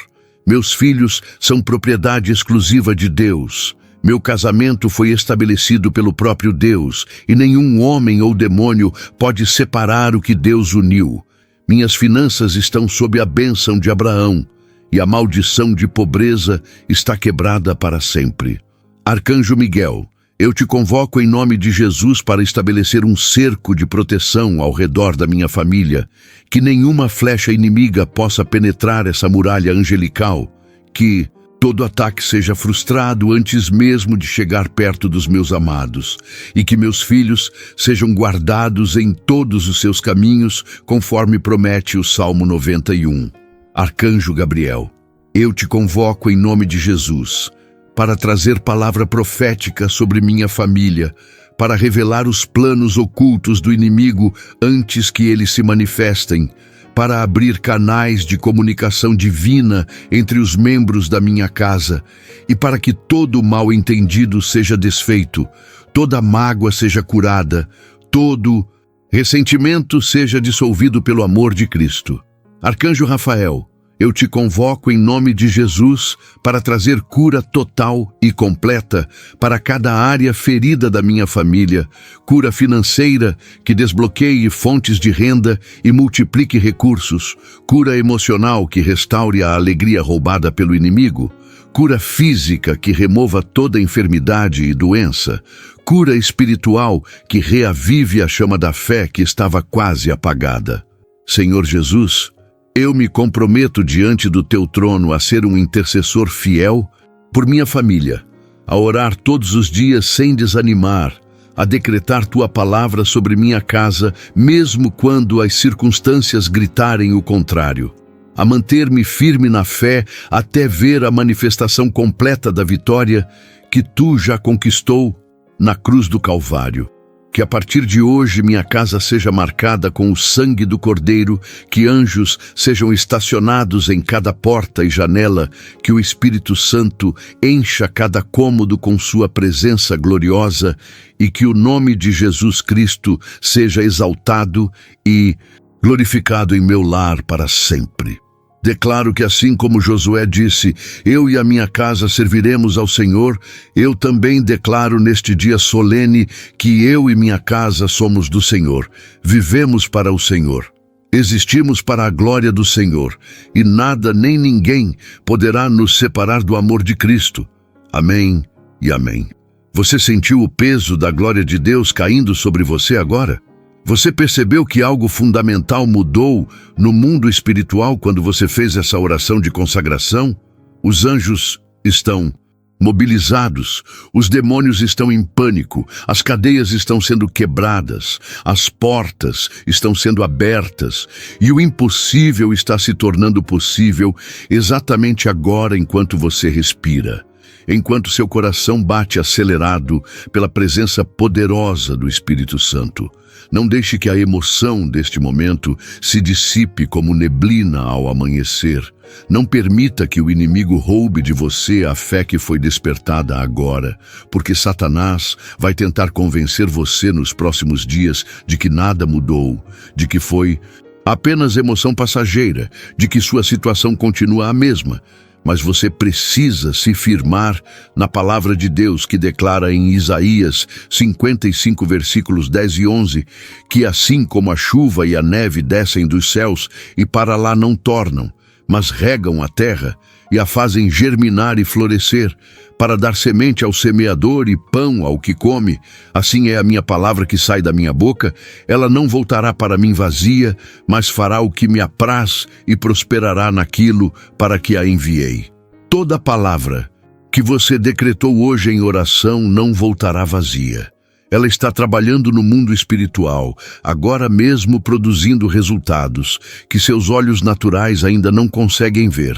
Meus filhos são propriedade exclusiva de Deus. Meu casamento foi estabelecido pelo próprio Deus, e nenhum homem ou demônio pode separar o que Deus uniu. Minhas finanças estão sob a bênção de Abraão, e a maldição de pobreza está quebrada para sempre. Arcanjo Miguel, eu te convoco em nome de Jesus para estabelecer um cerco de proteção ao redor da minha família, que nenhuma flecha inimiga possa penetrar essa muralha angelical, que todo ataque seja frustrado antes mesmo de chegar perto dos meus amados, e que meus filhos sejam guardados em todos os seus caminhos, conforme promete o Salmo 91. Arcanjo Gabriel, eu te convoco em nome de Jesus, para trazer palavra profética sobre minha família, para revelar os planos ocultos do inimigo antes que eles se manifestem, para abrir canais de comunicação divina entre os membros da minha casa e para que todo mal entendido seja desfeito, toda mágoa seja curada, todo ressentimento seja dissolvido pelo amor de Cristo. Arcanjo Rafael, eu te convoco em nome de Jesus para trazer cura total e completa para cada área ferida da minha família, cura financeira que desbloqueie fontes de renda e multiplique recursos, cura emocional que restaure a alegria roubada pelo inimigo, cura física que remova toda enfermidade e doença, cura espiritual que reavive a chama da fé que estava quase apagada. Senhor Jesus, eu me comprometo diante do teu trono a ser um intercessor fiel por minha família, a orar todos os dias sem desanimar, a decretar tua palavra sobre minha casa, mesmo quando as circunstâncias gritarem o contrário, a manter-me firme na fé até ver a manifestação completa da vitória que tu já conquistou na cruz do Calvário. Que a partir de hoje minha casa seja marcada com o sangue do Cordeiro, que anjos sejam estacionados em cada porta e janela, que o Espírito Santo encha cada cômodo com sua presença gloriosa e que o nome de Jesus Cristo seja exaltado e glorificado em meu lar para sempre. Declaro que assim como Josué disse, eu e a minha casa serviremos ao Senhor, eu também declaro neste dia solene que eu e minha casa somos do Senhor, vivemos para o Senhor, existimos para a glória do Senhor, e nada nem ninguém poderá nos separar do amor de Cristo. Amém e amém. Você sentiu o peso da glória de Deus caindo sobre você agora? Você percebeu que algo fundamental mudou no mundo espiritual quando você fez essa oração de consagração? Os anjos estão mobilizados, os demônios estão em pânico, as cadeias estão sendo quebradas, as portas estão sendo abertas e o impossível está se tornando possível exatamente agora enquanto você respira. Enquanto seu coração bate acelerado pela presença poderosa do Espírito Santo. Não deixe que a emoção deste momento se dissipe como neblina ao amanhecer. Não permita que o inimigo roube de você a fé que foi despertada agora, porque Satanás vai tentar convencer você nos próximos dias de que nada mudou, de que foi apenas emoção passageira, de que sua situação continua a mesma. Mas você precisa se firmar na palavra de Deus, que declara em Isaías 55, versículos 10 e 11, que assim como a chuva e a neve descem dos céus e para lá não tornam, mas regam a terra e a fazem germinar e florescer, para dar semente ao semeador e pão ao que come, assim é a minha palavra que sai da minha boca, ela não voltará para mim vazia, mas fará o que me apraz e prosperará naquilo para que a enviei. Toda palavra que você decretou hoje em oração não voltará vazia. Ela está trabalhando no mundo espiritual, agora mesmo produzindo resultados que seus olhos naturais ainda não conseguem ver,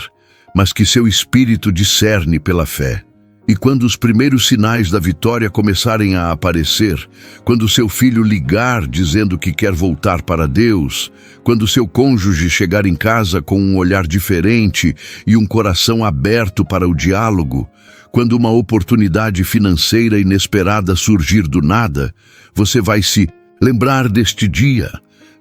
mas que seu espírito discerne pela fé. E quando os primeiros sinais da vitória começarem a aparecer, quando seu filho ligar dizendo que quer voltar para Deus, quando seu cônjuge chegar em casa com um olhar diferente e um coração aberto para o diálogo, quando uma oportunidade financeira inesperada surgir do nada, você vai se lembrar deste dia.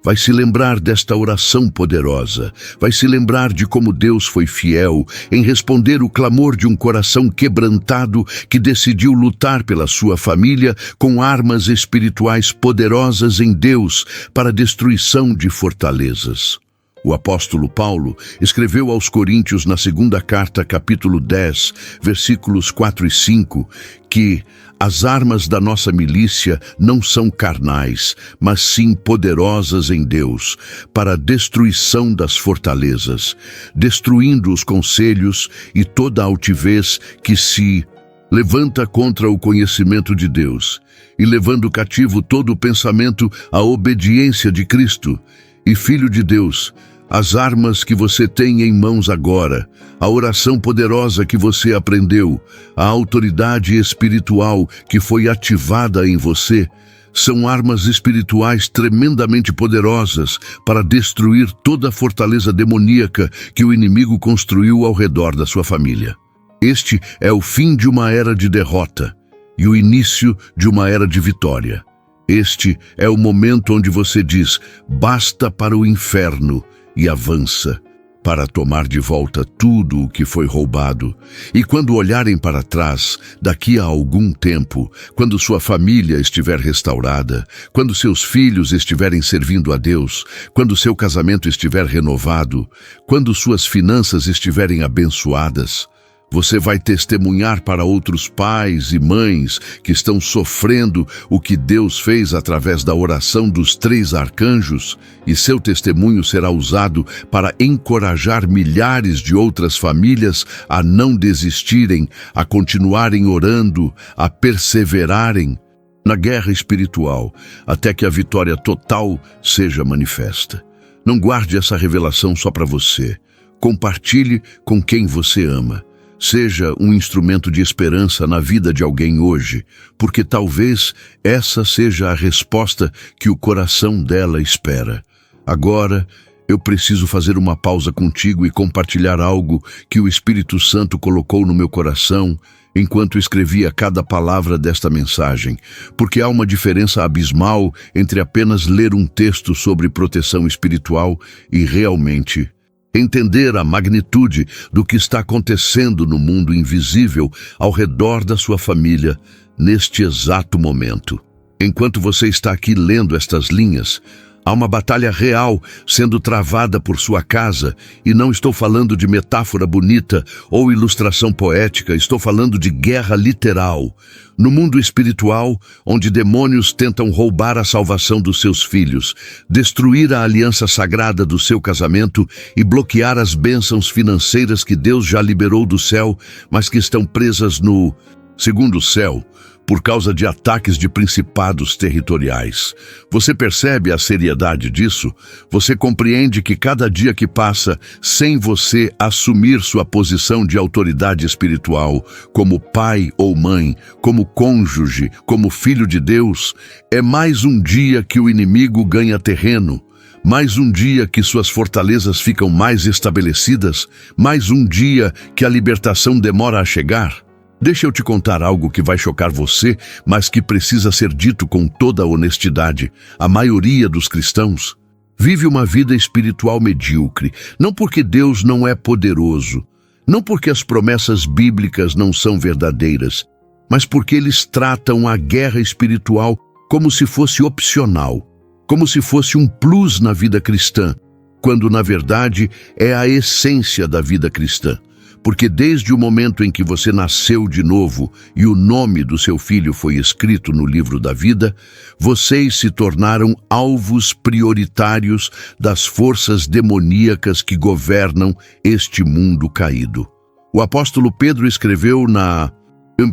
Vai se lembrar desta oração poderosa, vai se lembrar de como Deus foi fiel em responder o clamor de um coração quebrantado que decidiu lutar pela sua família com armas espirituais poderosas em Deus para a destruição de fortalezas. O apóstolo Paulo escreveu aos Coríntios na segunda carta, capítulo 10, versículos 4 e 5, que as armas da nossa milícia não são carnais, mas sim poderosas em Deus, para a destruição das fortalezas, destruindo os conselhos e toda a altivez que se levanta contra o conhecimento de Deus, e levando cativo todo o pensamento à obediência de Cristo. E Filho de Deus, as armas que você tem em mãos agora, a oração poderosa que você aprendeu, a autoridade espiritual que foi ativada em você, são armas espirituais tremendamente poderosas para destruir toda a fortaleza demoníaca que o inimigo construiu ao redor da sua família. Este é o fim de uma era de derrota e o início de uma era de vitória. Este é o momento onde você diz, basta para o inferno, e avança para tomar de volta tudo o que foi roubado. E quando olharem para trás, daqui a algum tempo, quando sua família estiver restaurada, quando seus filhos estiverem servindo a Deus, quando seu casamento estiver renovado, quando suas finanças estiverem abençoadas, você vai testemunhar para outros pais e mães que estão sofrendo o que Deus fez através da oração dos 3 arcanjos, e seu testemunho será usado para encorajar milhares de outras famílias a não desistirem, a continuarem orando, a perseverarem na guerra espiritual, até que a vitória total seja manifesta. Não guarde essa revelação só para você. Compartilhe com quem você ama. Seja um instrumento de esperança na vida de alguém hoje, porque talvez essa seja a resposta que o coração dela espera. Agora, eu preciso fazer uma pausa contigo e compartilhar algo que o Espírito Santo colocou no meu coração enquanto escrevia cada palavra desta mensagem, porque há uma diferença abismal entre apenas ler um texto sobre proteção espiritual e realmente entender a magnitude do que está acontecendo no mundo invisível ao redor da sua família neste exato momento. Enquanto você está aqui lendo estas linhas, há uma batalha real sendo travada por sua casa, e não estou falando de metáfora bonita ou ilustração poética, estou falando de guerra literal. No mundo espiritual, onde demônios tentam roubar a salvação dos seus filhos, destruir a aliança sagrada do seu casamento e bloquear as bênçãos financeiras que Deus já liberou do céu, mas que estão presas no segundo céu, por causa de ataques de principados territoriais. Você percebe a seriedade disso? Você compreende que cada dia que passa sem você assumir sua posição de autoridade espiritual, como pai ou mãe, como cônjuge, como filho de Deus, é mais um dia que o inimigo ganha terreno, mais um dia que suas fortalezas ficam mais estabelecidas, mais um dia que a libertação demora a chegar? Deixa eu te contar algo que vai chocar você, mas que precisa ser dito com toda a honestidade. A maioria dos cristãos vive uma vida espiritual medíocre, não porque Deus não é poderoso, Não porque as promessas bíblicas não são verdadeiras, mas porque eles tratam a guerra espiritual como se fosse opcional, como se fosse um plus na vida cristã, quando na verdade é a essência da vida cristã. Porque desde o momento em que você nasceu de novo e o nome do seu filho foi escrito no livro da vida, vocês se tornaram alvos prioritários das forças demoníacas que governam este mundo caído. O apóstolo Pedro escreveu na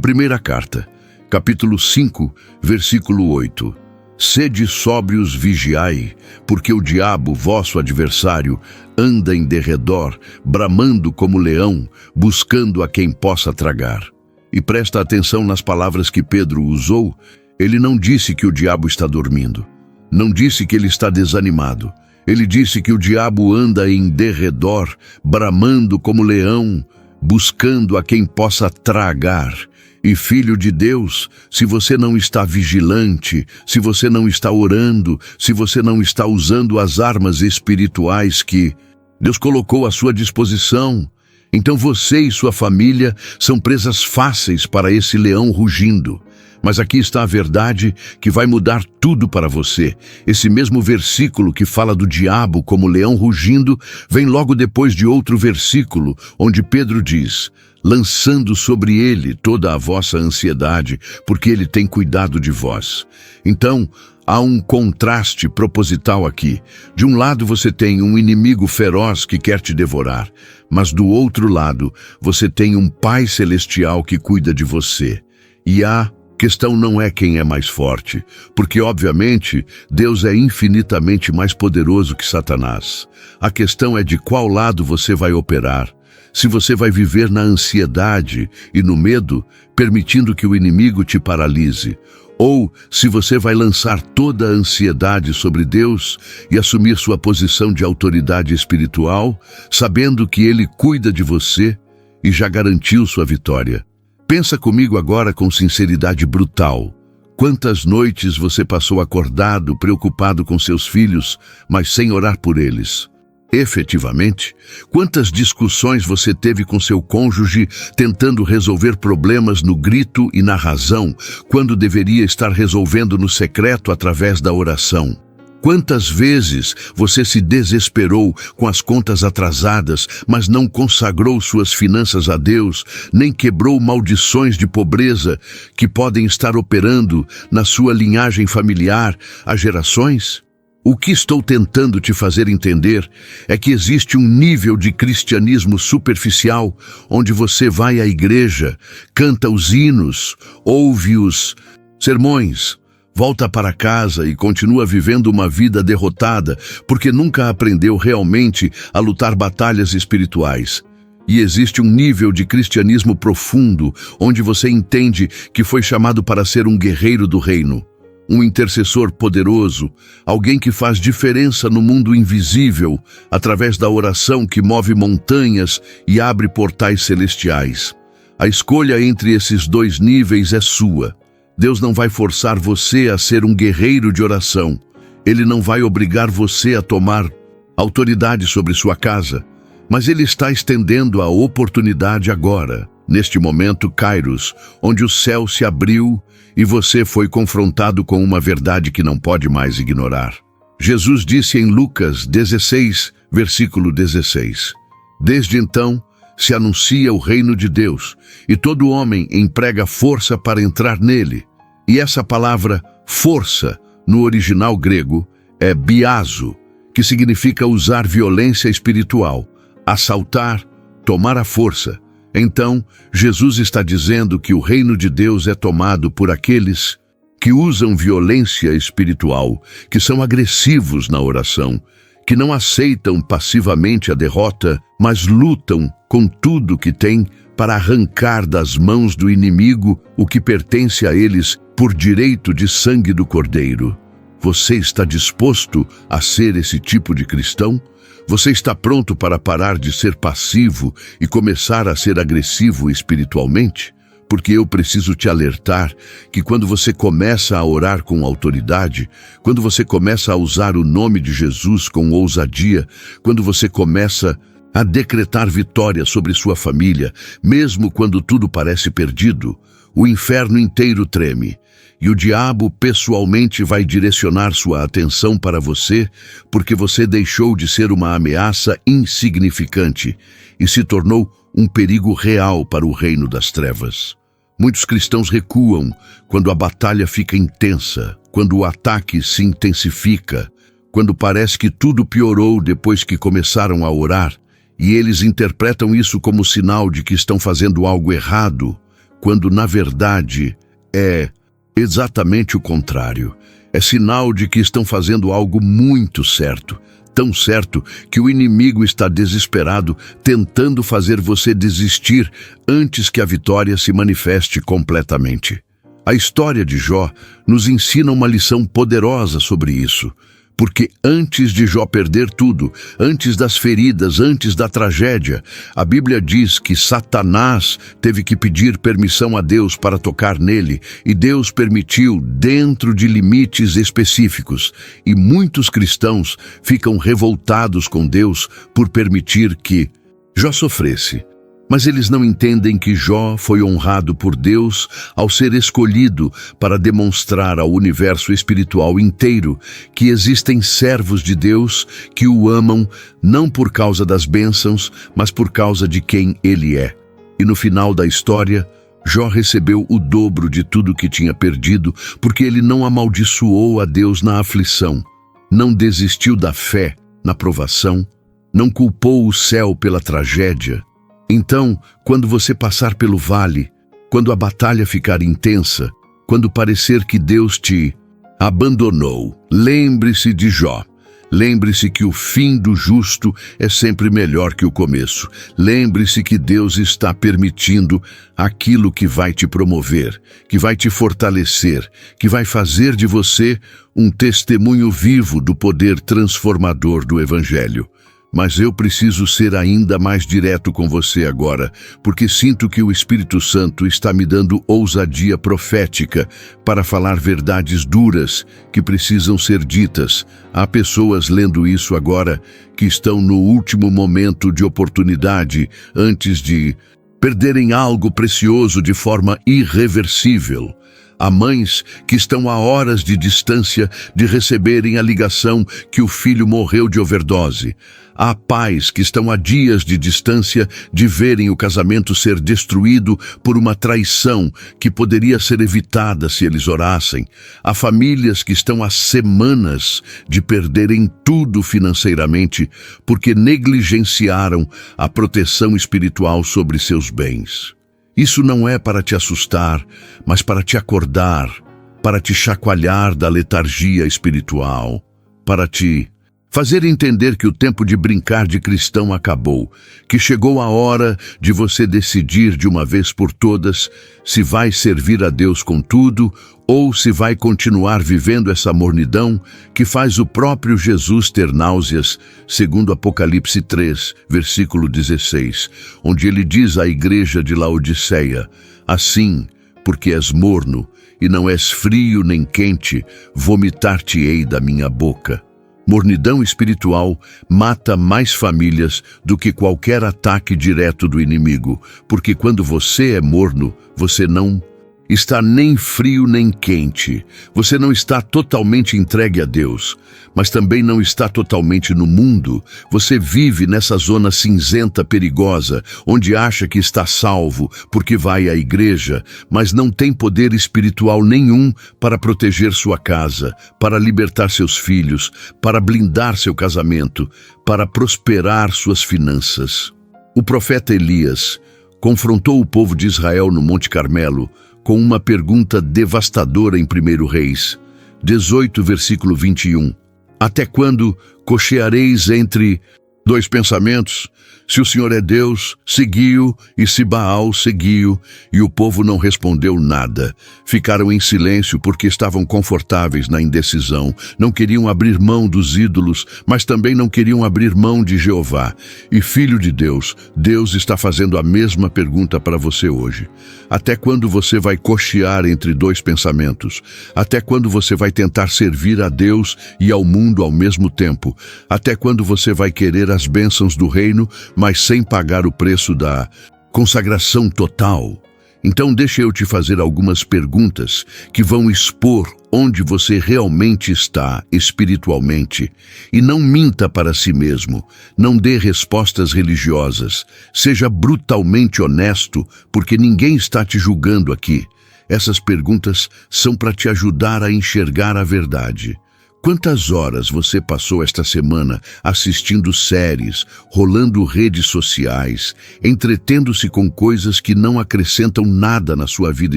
primeira carta, capítulo 5, versículo 8. Sede sóbrios, vigiai, porque o diabo, vosso adversário, anda em derredor, bramando como leão, buscando a quem possa tragar. E presta atenção nas palavras que Pedro usou. Ele não disse que o diabo está dormindo. Não disse que ele está desanimado. Ele disse que o diabo anda em derredor, bramando como leão, buscando a quem possa tragar. E filho de Deus, se você não está vigilante, se você não está orando, se você não está usando as armas espirituais que Deus colocou à sua disposição, então você e sua família são presas fáceis para esse leão rugindo. Mas aqui está a verdade que vai mudar tudo para você. Esse mesmo versículo que fala do diabo como leão rugindo, vem logo depois de outro versículo, onde Pedro diz: lançando sobre ele toda a vossa ansiedade, porque ele tem cuidado de vós. Então, há um contraste proposital aqui. De um lado você tem um inimigo feroz que quer te devorar, mas do outro lado você tem um Pai Celestial que cuida de você. E a questão não é quem é mais forte, porque obviamente Deus é infinitamente mais poderoso que Satanás. A questão é de qual lado você vai operar. Se você vai viver na ansiedade e no medo, permitindo que o inimigo te paralise, ou se você vai lançar toda a ansiedade sobre Deus e assumir sua posição de autoridade espiritual, sabendo que Ele cuida de você e já garantiu sua vitória. Pensa comigo agora com sinceridade brutal. Quantas noites você passou acordado, preocupado com seus filhos, mas sem orar por eles? Efetivamente, quantas discussões você teve com seu cônjuge tentando resolver problemas no grito e na razão, quando deveria estar resolvendo no secreto através da oração? Quantas vezes você se desesperou com as contas atrasadas, mas não consagrou suas finanças a Deus, nem quebrou maldições de pobreza que podem estar operando na sua linhagem familiar há gerações? O que estou tentando te fazer entender é que existe um nível de cristianismo superficial, onde você vai à igreja, canta os hinos, ouve os sermões, volta para casa e continua vivendo uma vida derrotada, porque nunca aprendeu realmente a lutar batalhas espirituais. E existe um nível de cristianismo profundo, onde você entende que foi chamado para ser um guerreiro do reino. Um intercessor poderoso, alguém que faz diferença no mundo invisível, através da oração que move montanhas e abre portais celestiais. A escolha entre esses dois níveis é sua. Deus não vai forçar você a ser um guerreiro de oração. Ele não vai obrigar você a tomar autoridade sobre sua casa, mas Ele está estendendo a oportunidade agora, neste momento Kairos, onde o céu se abriu e você foi confrontado com uma verdade que não pode mais ignorar. Jesus disse em Lucas 16, versículo 16, desde então se anuncia o reino de Deus, e todo homem emprega força para entrar nele. E essa palavra força, no original grego, é biazo, que significa usar violência espiritual, assaltar, tomar a força. Então, Jesus está dizendo que o reino de Deus é tomado por aqueles que usam violência espiritual, que são agressivos na oração, que não aceitam passivamente a derrota, mas lutam com tudo que têm para arrancar das mãos do inimigo o que pertence a eles por direito de sangue do Cordeiro. Você está disposto a ser esse tipo de cristão? Você está pronto para parar de ser passivo e começar a ser agressivo espiritualmente? Porque eu preciso te alertar que quando você começa a orar com autoridade, quando você começa a usar o nome de Jesus com ousadia, quando você começa a decretar vitória sobre sua família, mesmo quando tudo parece perdido, o inferno inteiro treme, e o diabo pessoalmente vai direcionar sua atenção para você, porque você deixou de ser uma ameaça insignificante e se tornou um perigo real para o reino das trevas. Muitos cristãos recuam quando a batalha fica intensa, quando o ataque se intensifica, quando parece que tudo piorou depois que começaram a orar, e eles interpretam isso como sinal de que estão fazendo algo errado, quando na verdade é exatamente o contrário. É sinal de que estão fazendo algo muito certo, tão certo que o inimigo está desesperado, tentando fazer você desistir antes que a vitória se manifeste completamente. A história de Jó nos ensina uma lição poderosa sobre isso. Porque antes de Jó perder tudo, antes das feridas, antes da tragédia, a Bíblia diz que Satanás teve que pedir permissão a Deus para tocar nele, e Deus permitiu dentro de limites específicos. E muitos cristãos ficam revoltados com Deus por permitir que Jó sofresse. Mas eles não entendem que Jó foi honrado por Deus ao ser escolhido para demonstrar ao universo espiritual inteiro que existem servos de Deus que o amam não por causa das bênçãos, mas por causa de quem ele é. E no final da história, Jó recebeu o dobro de tudo que tinha perdido, porque ele não amaldiçoou a Deus na aflição, não desistiu da fé na provação, não culpou o céu pela tragédia. Então, quando você passar pelo vale, quando a batalha ficar intensa, quando parecer que Deus te abandonou, lembre-se de Jó. Lembre-se que o fim do justo é sempre melhor que o começo. Lembre-se que Deus está permitindo aquilo que vai te promover, que vai te fortalecer, que vai fazer de você um testemunho vivo do poder transformador do Evangelho. Mas eu preciso ser ainda mais direto com você agora, porque sinto que o Espírito Santo está me dando ousadia profética para falar verdades duras que precisam ser ditas. Há pessoas lendo isso agora que estão no último momento de oportunidade antes de perderem algo precioso de forma irreversível. Há mães que estão a horas de distância de receberem a ligação que o filho morreu de overdose. Há pais que estão a dias de distância de verem o casamento ser destruído por uma traição que poderia ser evitada se eles orassem. Há famílias que estão a semanas de perderem tudo financeiramente porque negligenciaram a proteção espiritual sobre seus bens. Isso não é para te assustar, mas para te acordar, para te chacoalhar da letargia espiritual, para te fazer entender que o tempo de brincar de cristão acabou, que chegou a hora de você decidir de uma vez por todas se vai servir a Deus com tudo ou se vai continuar vivendo essa mornidão que faz o próprio Jesus ter náuseas, segundo Apocalipse 3, versículo 16, onde ele diz à igreja de Laodiceia: assim, porque és morno e não és frio nem quente, vomitar-te-ei da minha boca. Mornidão espiritual mata mais famílias do que qualquer ataque direto do inimigo, porque quando você é morno, você não está nem frio nem quente. Você não está totalmente entregue a Deus, mas também não está totalmente no mundo. Você vive nessa zona cinzenta perigosa, onde acha que está salvo porque vai à igreja, mas não tem poder espiritual nenhum para proteger sua casa, para libertar seus filhos, para blindar seu casamento, para prosperar suas finanças. O profeta Elias confrontou o povo de Israel no Monte Carmelo com uma pergunta devastadora em 1 Reis 18, versículo 21. Até quando cocheareis entre dois pensamentos? Se o Senhor é Deus, segui-o, e se Baal, segui-o. E o povo não respondeu nada. Ficaram em silêncio porque estavam confortáveis na indecisão. Não queriam abrir mão dos ídolos, mas também não queriam abrir mão de Jeová. E filho de Deus, Deus está fazendo a mesma pergunta para você hoje. Até quando você vai cochear entre dois pensamentos? Até quando você vai tentar servir a Deus e ao mundo ao mesmo tempo? Até quando você vai querer as bênçãos do reino, mas sem pagar o preço da consagração total. Então deixa eu te fazer algumas perguntas que vão expor onde você realmente está espiritualmente. E não minta para si mesmo, não dê respostas religiosas. Seja brutalmente honesto, porque ninguém está te julgando aqui. Essas perguntas são para te ajudar a enxergar a verdade. Quantas horas você passou esta semana assistindo séries, rolando redes sociais, entretendo-se com coisas que não acrescentam nada na sua vida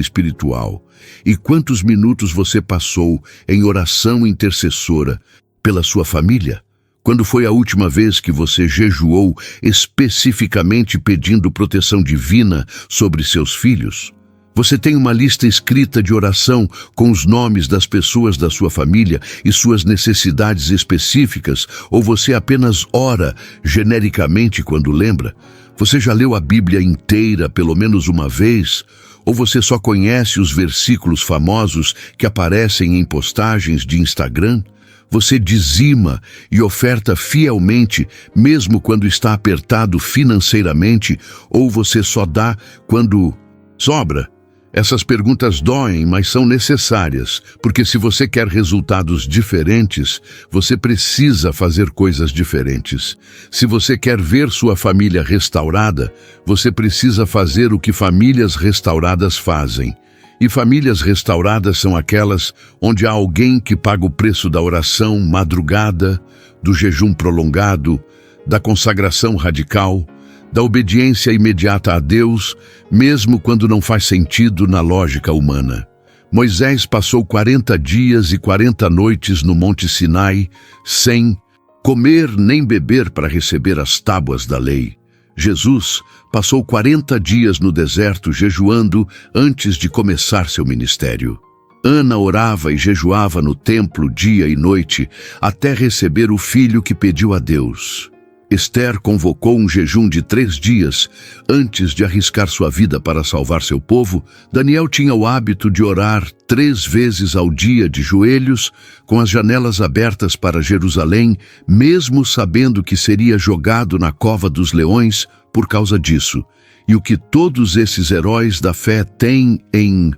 espiritual? E quantos minutos você passou em oração intercessora pela sua família? Quando foi a última vez que você jejuou especificamente pedindo proteção divina sobre seus filhos? Você tem uma lista escrita de oração com os nomes das pessoas da sua família e suas necessidades específicas, ou você apenas ora genericamente quando lembra? Você já leu a Bíblia inteira pelo menos uma vez? Ou você só conhece os versículos famosos que aparecem em postagens de Instagram? Você dizima e oferta fielmente, mesmo quando está apertado financeiramente, ou você só dá quando sobra? Essas perguntas doem, mas são necessárias, porque se você quer resultados diferentes, você precisa fazer coisas diferentes. Se você quer ver sua família restaurada, você precisa fazer o que famílias restauradas fazem. E famílias restauradas são aquelas onde há alguém que paga o preço da oração madrugada, do jejum prolongado, da consagração radical, da obediência imediata a Deus, mesmo quando não faz sentido na lógica humana. Moisés passou 40 dias e 40 noites no Monte Sinai, sem comer nem beber para receber as tábuas da lei. Jesus passou 40 dias no deserto jejuando antes de começar seu ministério. Ana orava e jejuava no templo dia e noite até receber o filho que pediu a Deus. Esther convocou um jejum de 3 dias antes de arriscar sua vida para salvar seu povo. Daniel tinha o hábito de orar 3 vezes ao dia de joelhos, com as janelas abertas para Jerusalém, mesmo sabendo que seria jogado na cova dos leões por causa disso. E o que todos esses heróis da fé têm em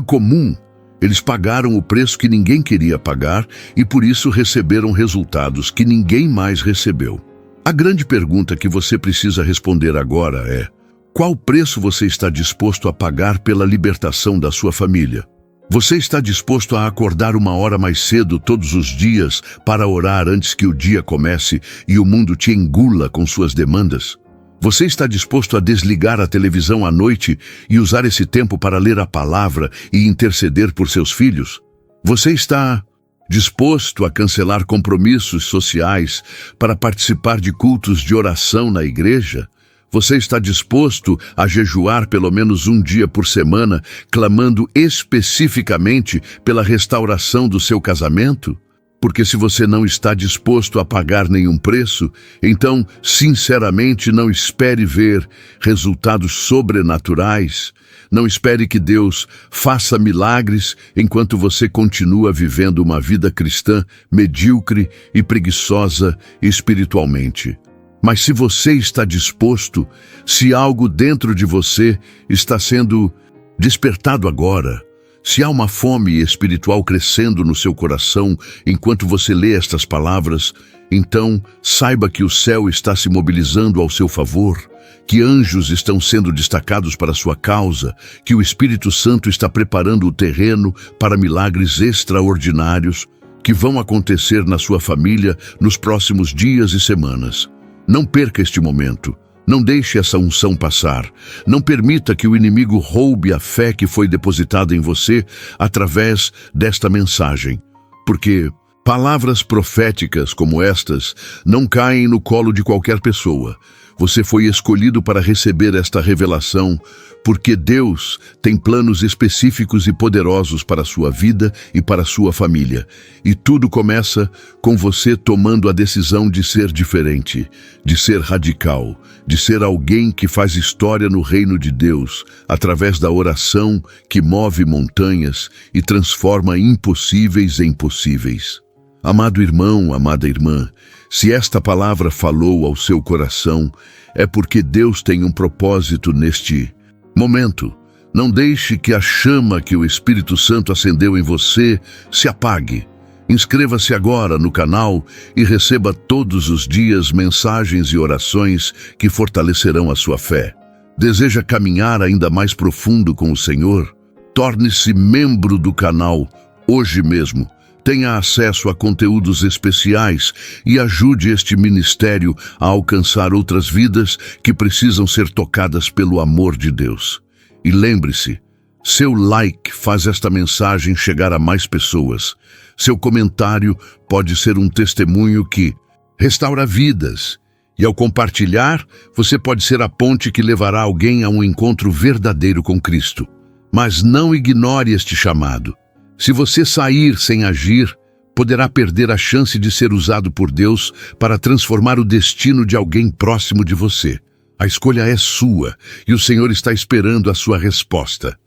comum? Eles pagaram o preço que ninguém queria pagar e por isso receberam resultados que ninguém mais recebeu. A grande pergunta que você precisa responder agora é: qual preço você está disposto a pagar pela libertação da sua família? Você está disposto a acordar 1 hora mais cedo todos os dias para orar antes que o dia comece e o mundo te engula com suas demandas? Você está disposto a desligar a televisão à noite e usar esse tempo para ler a palavra e interceder por seus filhos? Você está disposto a cancelar compromissos sociais para participar de cultos de oração na igreja? Você está disposto a jejuar pelo menos um dia por semana, clamando especificamente pela restauração do seu casamento? Porque se você não está disposto a pagar nenhum preço, então, sinceramente, não espere ver resultados sobrenaturais. Não espere que Deus faça milagres enquanto você continua vivendo uma vida cristã medíocre e preguiçosa espiritualmente. Mas se você está disposto, se algo dentro de você está sendo despertado agora, se há uma fome espiritual crescendo no seu coração enquanto você lê estas palavras, então saiba que o céu está se mobilizando ao seu favor, que anjos estão sendo destacados para a sua causa, que o Espírito Santo está preparando o terreno para milagres extraordinários que vão acontecer na sua família nos próximos dias e semanas. Não perca este momento. Não deixe essa unção passar. Não permita que o inimigo roube a fé que foi depositada em você através desta mensagem. Porque palavras proféticas como estas não caem no colo de qualquer pessoa. Você foi escolhido para receber esta revelação porque Deus tem planos específicos e poderosos para a sua vida e para a sua família. E tudo começa com você tomando a decisão de ser diferente, de ser radical, de ser alguém que faz história no reino de Deus, através da oração que move montanhas e transforma impossíveis em possíveis. Amado irmão, amada irmã, Se esta palavra falou ao seu coração, é porque Deus tem um propósito neste momento. Não deixe que a chama que o Espírito Santo acendeu em você se apague. Inscreva-se agora no canal e receba todos os dias mensagens e orações que fortalecerão a sua fé. Deseja caminhar ainda mais profundo com o Senhor? Torne-se membro do canal hoje mesmo. Tenha acesso a conteúdos especiais e ajude este ministério a alcançar outras vidas que precisam ser tocadas pelo amor de Deus. E lembre-se, seu like faz esta mensagem chegar a mais pessoas. Seu comentário pode ser um testemunho que restaura vidas. E ao compartilhar, você pode ser a ponte que levará alguém a um encontro verdadeiro com Cristo. Mas não ignore este chamado. Se você sair sem agir, poderá perder a chance de ser usado por Deus para transformar o destino de alguém próximo de você. A escolha é sua e o Senhor está esperando a sua resposta.